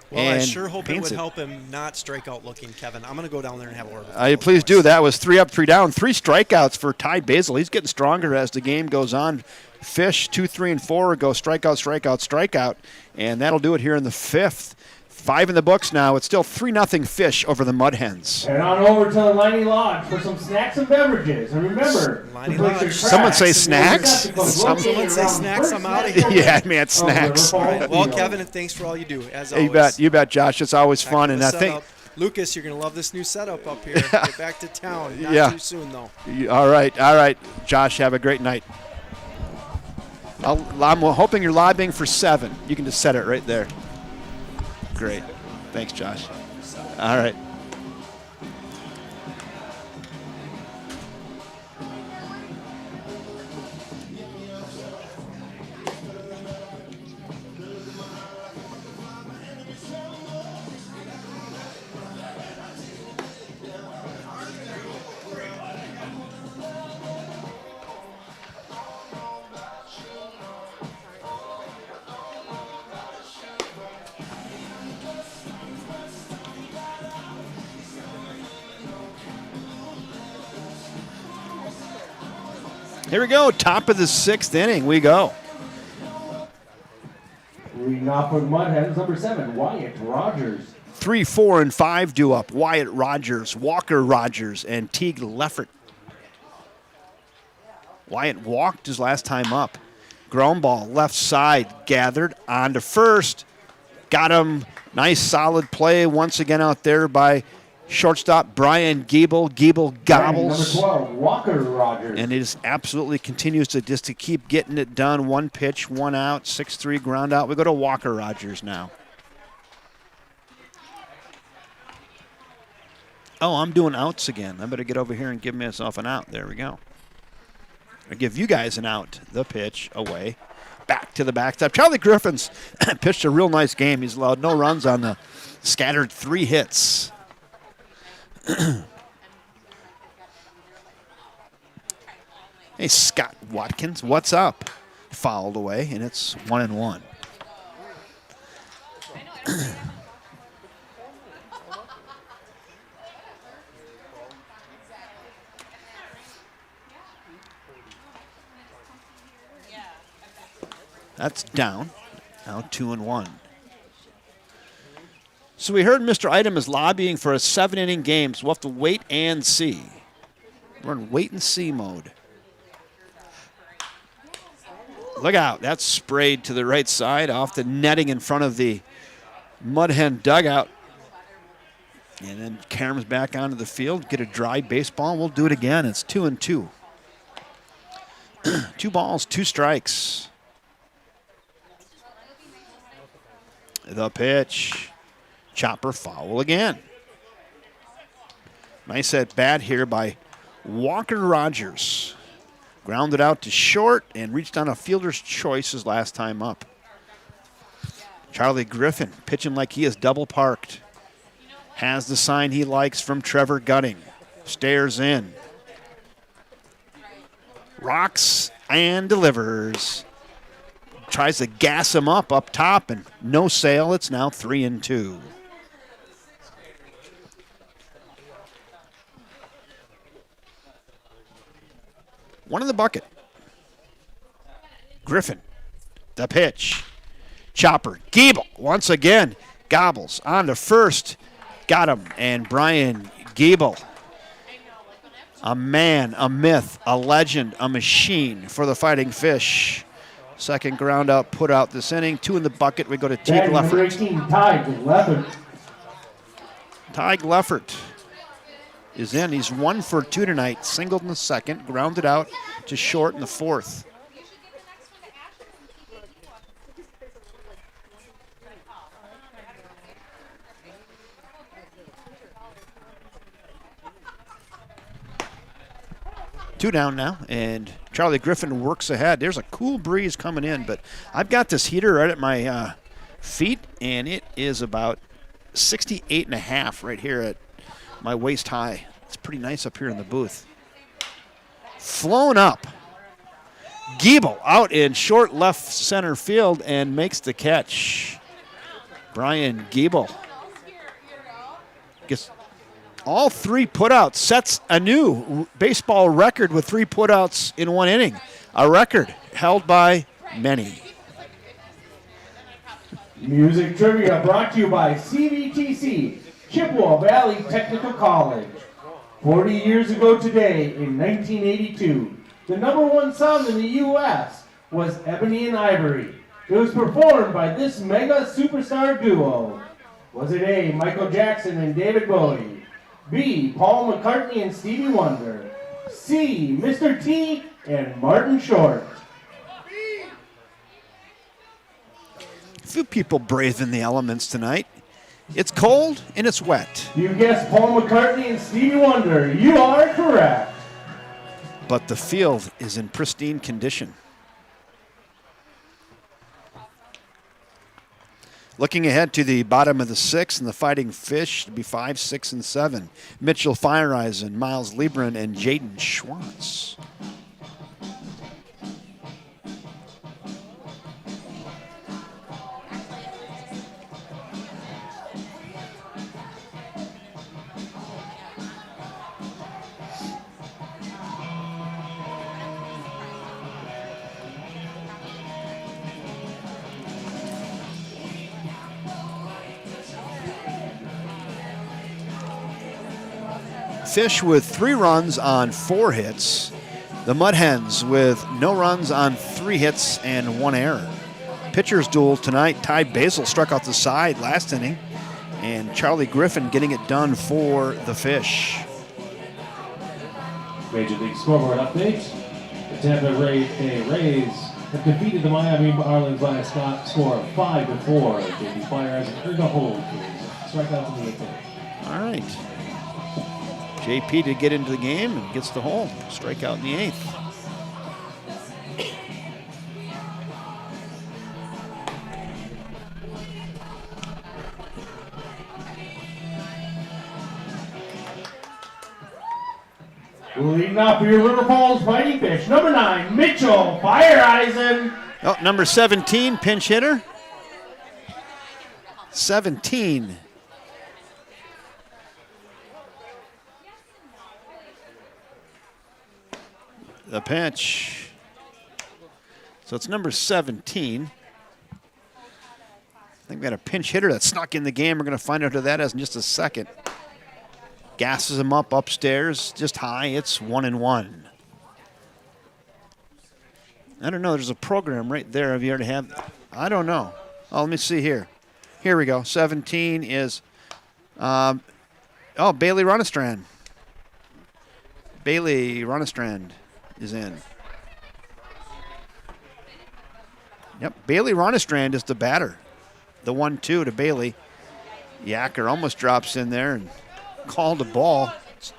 Well, I sure hope it would help him not strike out looking, Kevin. I'm going to go down there and have a word with him. Please do. That was 3 up, 3 down. 3 strikeouts for Ty Basil. He's getting stronger as the game goes on. Fish 2, 3, and 4 go strikeout, strikeout, strikeout. And that'll do it here in the 5th 5 in the books now. It's still 3-0 Fish over the Mudhens. Head on over to the Liney Lodge for some snacks and beverages. And remember, Liney to put your Lodge. trash Someone say in the snacks? receptacles Someone located say around snacks, the I'm first outta snack here. Yeah, man, of the snacks. football Well, field. Kevin, and thanks for all you do, as always. You bet, Josh. It's always Back fun. to And the I think, setup. Lucas, you're going to love this new setup up here. Get back to town. Not Yeah. too soon, though. all right. Josh, have a great night. I'm hoping you're lobbying for 7. You can just set it right there. Great. Thanks, Josh. All right. Here we go. Top of the 6th inning. We go. Leading off with Mudhens, number 7, Wyatt Rogers. 3, 4, and 5 due up. Wyatt Rogers, Walker Rogers, and Teague Leffert. Wyatt walked his last time up. Ground ball, left side, gathered on to first. Got him. Nice solid play once again out there by shortstop Brian Giebel. Giebel gobbles. Number 12, Walker Rogers. And it is absolutely continues to keep getting it done. 1 pitch, 1 out, 6-3 ground out. We go to Walker Rogers now. Oh, I'm doing outs again. I better get over here and give myself an out. There we go. I give you guys an out. The pitch away. Back to the backstop. Charlie Griffin's pitched a real nice game. He's allowed no runs on the scattered 3 hits. Hey, Scott Watkins, what's up? Fouled away, and it's 1-1. That's down. Now 2-1. So we heard Mr. Item is lobbying for a 7-inning game, so we'll have to wait and see. We're in wait and see mode. Look out. That's sprayed to the right side off the netting in front of the Mudhen dugout. And then Karam's back onto the field, get a dry baseball, and we'll do it again. It's 2-2. 2 balls, 2 strikes. The pitch. Chopper foul again. Nice at bat here by Walker Rogers. Grounded out to short and reached on a fielder's choice his last time up. Charlie Griffin pitching like he is double parked. Has the sign he likes from Trevor Gutting. Stares in. Rocks and delivers. Tries to gas him up top, and no sale. It's now 3-2. One in the bucket. Griffin, the pitch. Chopper, Giebel, once again, gobbles on to first. Got him, and Brian Giebel, a man, a myth, a legend, a machine for the Fighting Fish. Second ground out, put out this inning. 2 in the bucket. We go to Teague Batting number Leffert. 18, Teague Leffert. Teague Leffert is in. He's 1 for 2 tonight. Singled in the second, grounded out to short in the fourth. Two down now, and Charlie Griffin works ahead. There's a cool breeze coming in, but I've got this heater right at my feet, and it is about 68.5 right here at my waist high. It's pretty nice up here in the booth. Flown up. Giebel out in short left center field and makes the catch. Brian Giebel gets all 3 putouts, sets a new baseball record with 3 putouts in 1 inning. A record held by many. Music trivia brought to you by CVTC, Chippewa Valley Technical College. 40 years ago today, in 1982, the #1 song in the U.S. was Ebony and Ivory. It was performed by this mega superstar duo. Was it A, Michael Jackson and David Bowie? B, Paul McCartney and Stevie Wonder? C, Mr. T and Martin Short? A few people braving the elements tonight. It's cold and it's wet. You guessed Paul McCartney and Stevie Wonder. You are correct. But the field is in pristine condition. Looking ahead to the bottom of the sixth, and the Fighting Fish to be 5, 6, and 7. Mitchell Fireeisen, Miles Liebren, and Jaden Schwartz. Fish with 3 runs on 4 hits. The Mudhens with no runs on 3 hits and 1 error. Pitchers duel tonight. Ty Basil struck out the side last inning, and Charlie Griffin getting it done for the Fish. Major League Scoreboard update. The Tampa Bay Rays have defeated the Miami Marlins by a score of 5-4. JP Fireeisen earned a hold for his strikeouts in the 8th inning. All right. JP to get into the game and gets the hole. Strikeout in the 8th. Leading off for your River Falls Fighting Fish, number 9, Mitchell Fireeisen. Oh, number 17, pinch hitter. 17. The pitch. So it's number 17. I think we got a pinch hitter that snuck in the game. We're going to find out who that is in just a second. Gasses him up upstairs, just high. It's 1-1. I don't know. There's a program right there. Have you already have? I don't know. Oh, let me see here. Here we go. 17 is, Bailey Runestrand. Bailey Runestrand is in. Yep, Bailey Runestrand is the batter. The 1-2 to Bailey. Yacker almost drops in there and called a ball. It's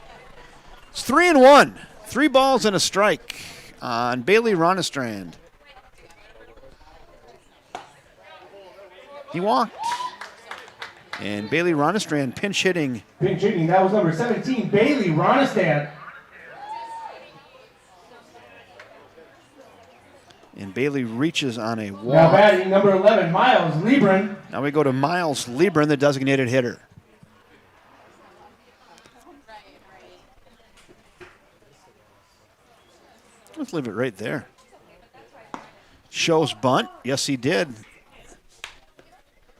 3-1. 3 balls and a strike on Bailey Runestrand. He walked. And Bailey Runestrand pinch hitting. Pinch hitting, that was number 17, Bailey Runestrand. And Bailey reaches on a walk. Now batting number 11, Miles Liebren. Now we go to Miles Liebren, the designated hitter. Let's leave it right there. Shows bunt. Yes, he did.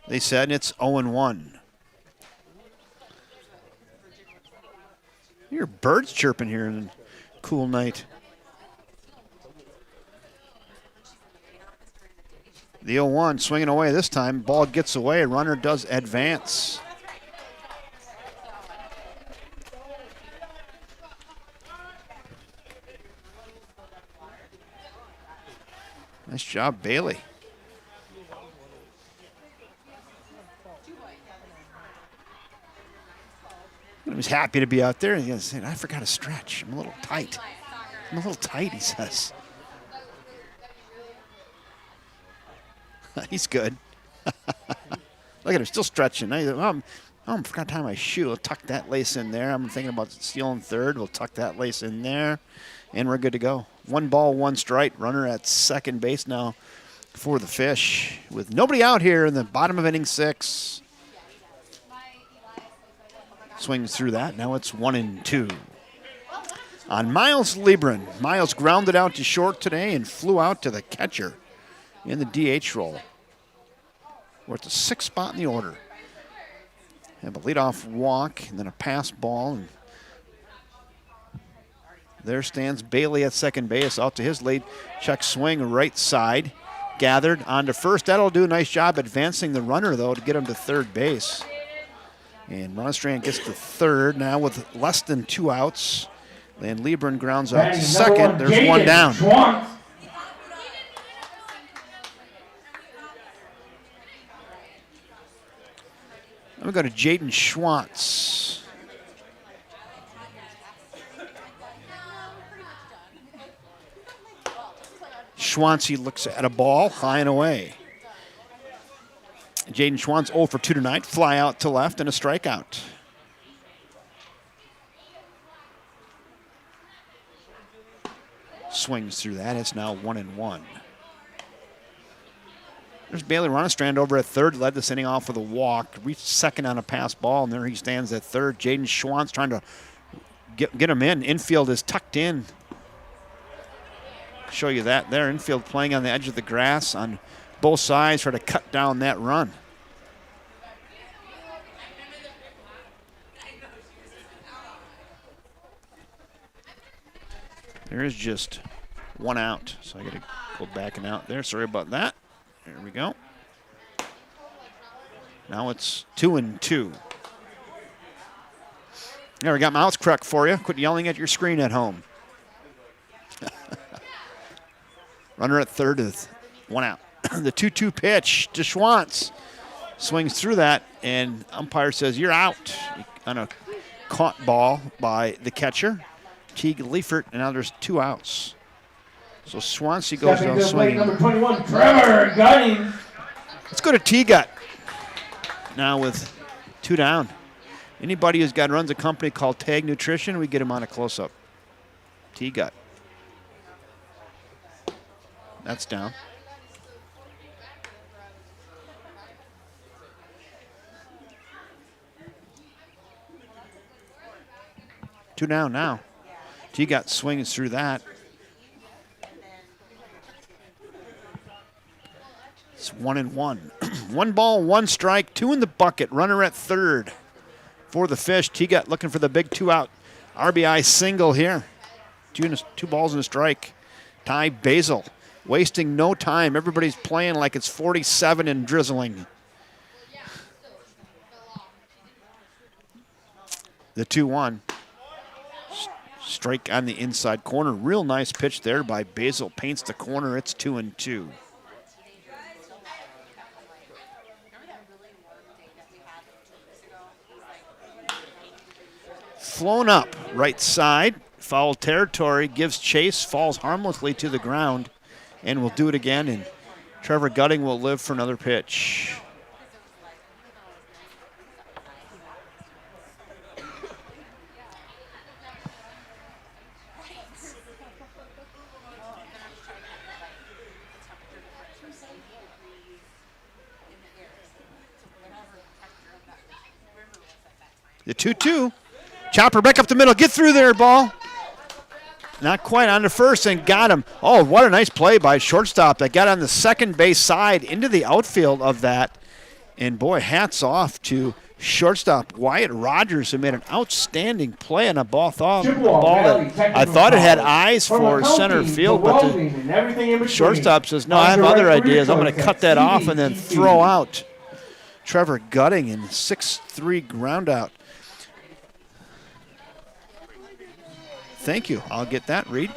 They said it's 0-1. Hear birds chirping here in a cool night. The 0-1 swinging away this time. Ball gets away. Runner does advance. Nice job, Bailey. He was happy to be out there. He goes, I forgot to stretch. I'm a little tight. I'm a little tight, he says. He's good. Look at him, still stretching. Now he's like, I forgot to tie my shoe. I'll tuck that lace in there. I'm thinking about stealing third. We'll tuck that lace in there, and we're good to go. 1 ball, 1 strike. Runner at second base now for the Fish. With nobody out here in the bottom of inning 6. Swings through that. Now it's 1-2. On Miles Liebren. Miles grounded out to short today and flew out to the catcher in the DH role. We're at the 6th spot in the order. Have a leadoff walk and then a pass ball. And there stands Bailey at second base. Out to his lead. Check swing right side. Gathered on to first. That'll do a nice job advancing the runner, though, to get him to third base. And Monastrand gets to third now with less than 2 outs. And Liebern grounds out to second. There's one down. Schwantz. I'm going to go to Jaden Schwantz. Schwantz, he looks at a ball high and away. Jaden Schwantz 0 for 2 tonight. Fly out to left and a strikeout. Swings through that. It's now 1-1. There's Bailey Ronastrand over at third. Led this inning off with a walk. Reached second on a pass ball, and there he stands at third. Jaden Schwantz trying to get him in. Infield is tucked in. Show you that there. Infield playing on the edge of the grass on both sides. Try to cut down that run. There is just 1 out, so I got to go back and out there. Sorry about that. There we go. Now it's 2-2. There, we got mouse correct for you. Quit yelling at your screen at home. Runner at third is 1 out. The 2-2 pitch to Schwantz. Swings through that, and umpire says, you're out on a caught ball by the catcher, Teague Leifert, and now there's 2 outs. So Swansea goes down swinging. Number 21, Trevor Gutting. Let's go to T-Gut now with 2 down. Anybody who's runs a company called Tag Nutrition, we get him on a close-up. T-Gut. That's down. Two down now. T-Gut swings through that. It's 1-1. 1 ball, 1 strike, 2 in the bucket. Runner at third for the Fish. T-Gut looking for the big 2-out RBI single here. 2 balls and a strike. Ty Basil wasting no time. Everybody's playing like it's 47 and drizzling. The 2-1. Strike on the inside corner. Real nice pitch there by Basil. Paints the corner. It's 2-2. Flown up right side. Foul territory. Gives chase. Falls harmlessly to the ground. And will do it again. And Trevor Gutting will live for another pitch. The 2-2. Chopper back up the middle. Get through there, ball. Not quite on the first and got him. Oh, what a nice play by shortstop that got on the second base side into the outfield of that. And, boy, hats off to shortstop Wyatt Rogers, who made an outstanding play on a ball that I thought it had eyes for center field, but the shortstop says, no, I have other ideas. I'm going to cut that off and then throw out Trevor Gutting in 6-3 ground out. Thank you. I'll get that, Reed.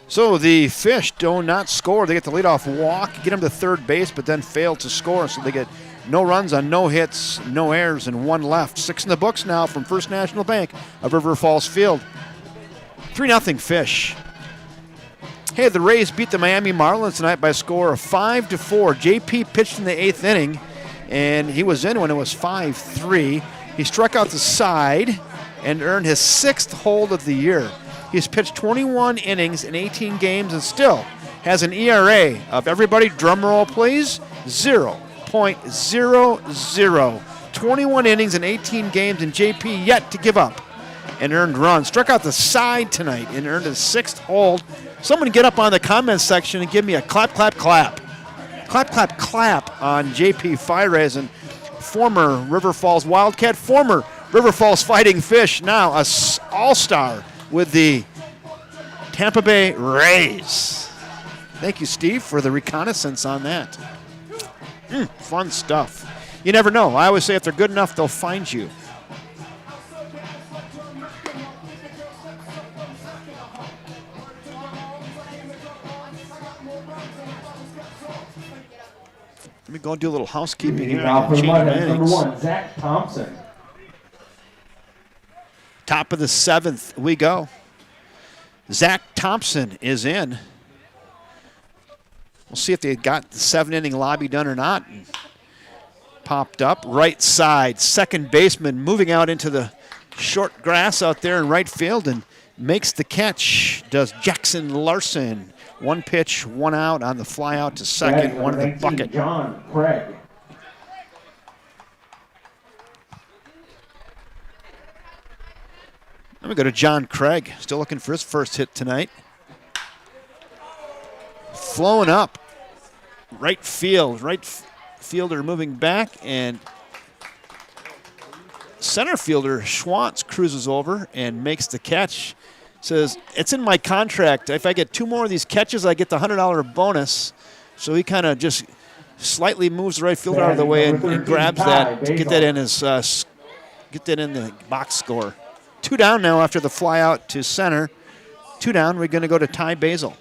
So the Fish do not score. They get the leadoff walk, get them to third base, but then fail to score. So they get no runs on no hits, no errors, and 1 left. 6 in the books now from First National Bank of River Falls Field. 3-0 Fish. Hey, the Rays beat the Miami Marlins tonight by a score of 5-4. JP pitched in the 8th inning, and he was in when it was 5-3. He struck out the side and earned his 6th hold of the year. He's pitched 21 innings in 18 games and still has an ERA of, everybody drum roll please, 0.00. 21 innings in 18 games, and JP yet to give up and earned runs. Struck out the side tonight and earned his 6th hold. Someone get up on the comments section and give me a clap, clap, clap. clap, clap, clap on JP Fireisen, former River Falls Wildcat, former River Falls Fighting Fish, now a all-star with the Tampa Bay Rays. Thank you, Steve, for the reconnaissance on that. Fun stuff. You never know. I always say if they're good enough, they'll find you. Let me go do a little housekeeping here. Now for Change Mudhens, number innings. 1, Zach Thompson. Top of the 7th we go. Zach Thompson is in. We'll see if they got the 7-inning lobby done or not. And popped up. Right side, second baseman moving out into the short grass out there in right field and makes the catch. Does Jackson Larson. 1 pitch, 1 out on the fly out to second, one in the bucket. John Craig. Let me go to John Craig. Still looking for his first hit tonight. Flowing up. Right field. Fielder moving back, and center fielder Schwantz cruises over and makes the catch. Says, it's in my contract. If I get 2 more of these catches, I get the $100 bonus. So he kind of just slightly moves the right fielder out of the way and grabs that to get that in his get that in the box score. 2 down now after the fly out to center. 2 down. We're going to go to Ty Basil.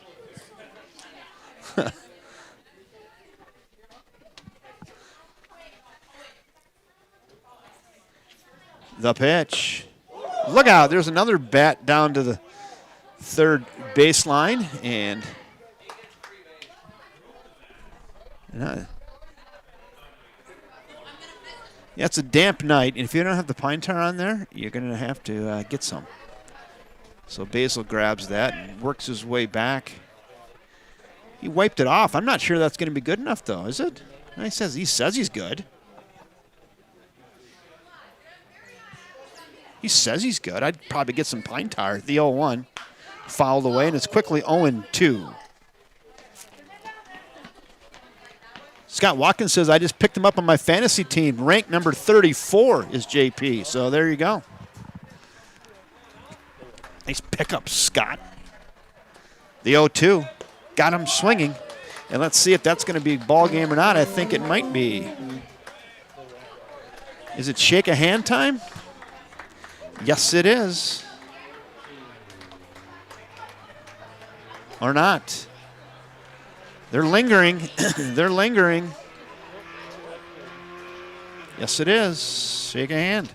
The pitch. Look out. There's another bat down to the third baseline. And yeah, it's a damp night. And if you don't have the pine tar on there, you're going to have to get some. So Basil grabs that and works his way back. He wiped it off. I'm not sure that's going to be good enough, though, is it? He says he's good. He says he's good. I'd probably get some pine tar. The 0-1 fouled away, and it's quickly 0-2. Scott Watkins says, I just picked him up on my fantasy team. Ranked number 34 is JP. So there you go. Nice pickup, Scott. The 0-2 got him swinging. And let's see if that's going to be a ball game or not. I think it might be. Is it shake a hand time? Yes, it is. Or not. They're lingering. They're lingering. Yes, it is. Shake a hand.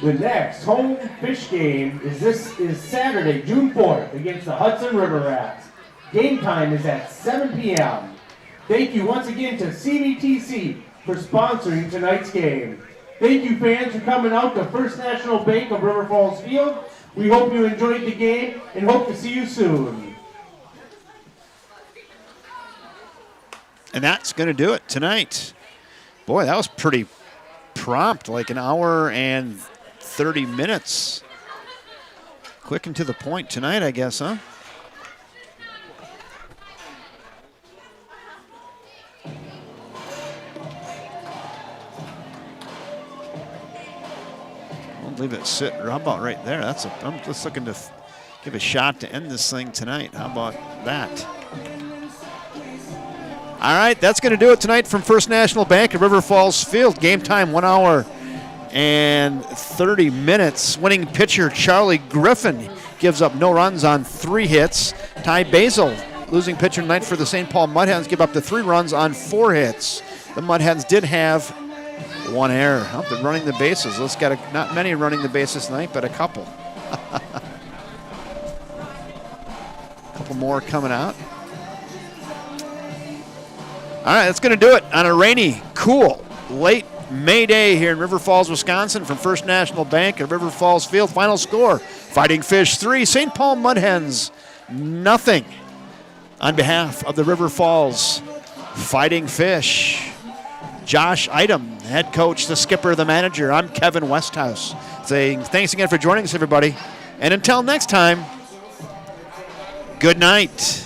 The next home fish game is Saturday, June 4th against the Hudson River Rats. Game time is at 7 p.m. Thank you once again to CBTC for sponsoring tonight's game. Thank you, fans, for coming out to First National Bank of River Falls Field. We hope you enjoyed the game and hope to see you soon. And that's going to do it tonight. Boy, that was pretty prompt, like an hour and 30 minutes. Quick and to the point tonight, I guess, huh? Leave it sit. How about right there? I'm just looking to give a shot to end this thing tonight. How about that? All right, that's going to do it tonight from First National Bank at River Falls Field. Game time, 1 hour and 30 minutes. Winning pitcher Charlie Griffin gives up no runs on 3 hits. Ty Basil, losing pitcher tonight for the St. Paul Mudhens, give up the 3 runs on 4 hits. The Mudhens did have 1 error. They're running the bases. Let's got not many running the bases tonight, but a couple. Couple more coming out. All right, that's going to do it on a rainy, cool, late May day here in River Falls, Wisconsin from First National Bank at River Falls Field. Final score, Fighting Fish 3, St. Paul Mudhens nothing. On behalf of the River Falls Fighting Fish, Josh Item, head coach, the skipper, the manager, I'm Kevin Westhouse. saying thanks again for joining us, everybody. And until next time, good night.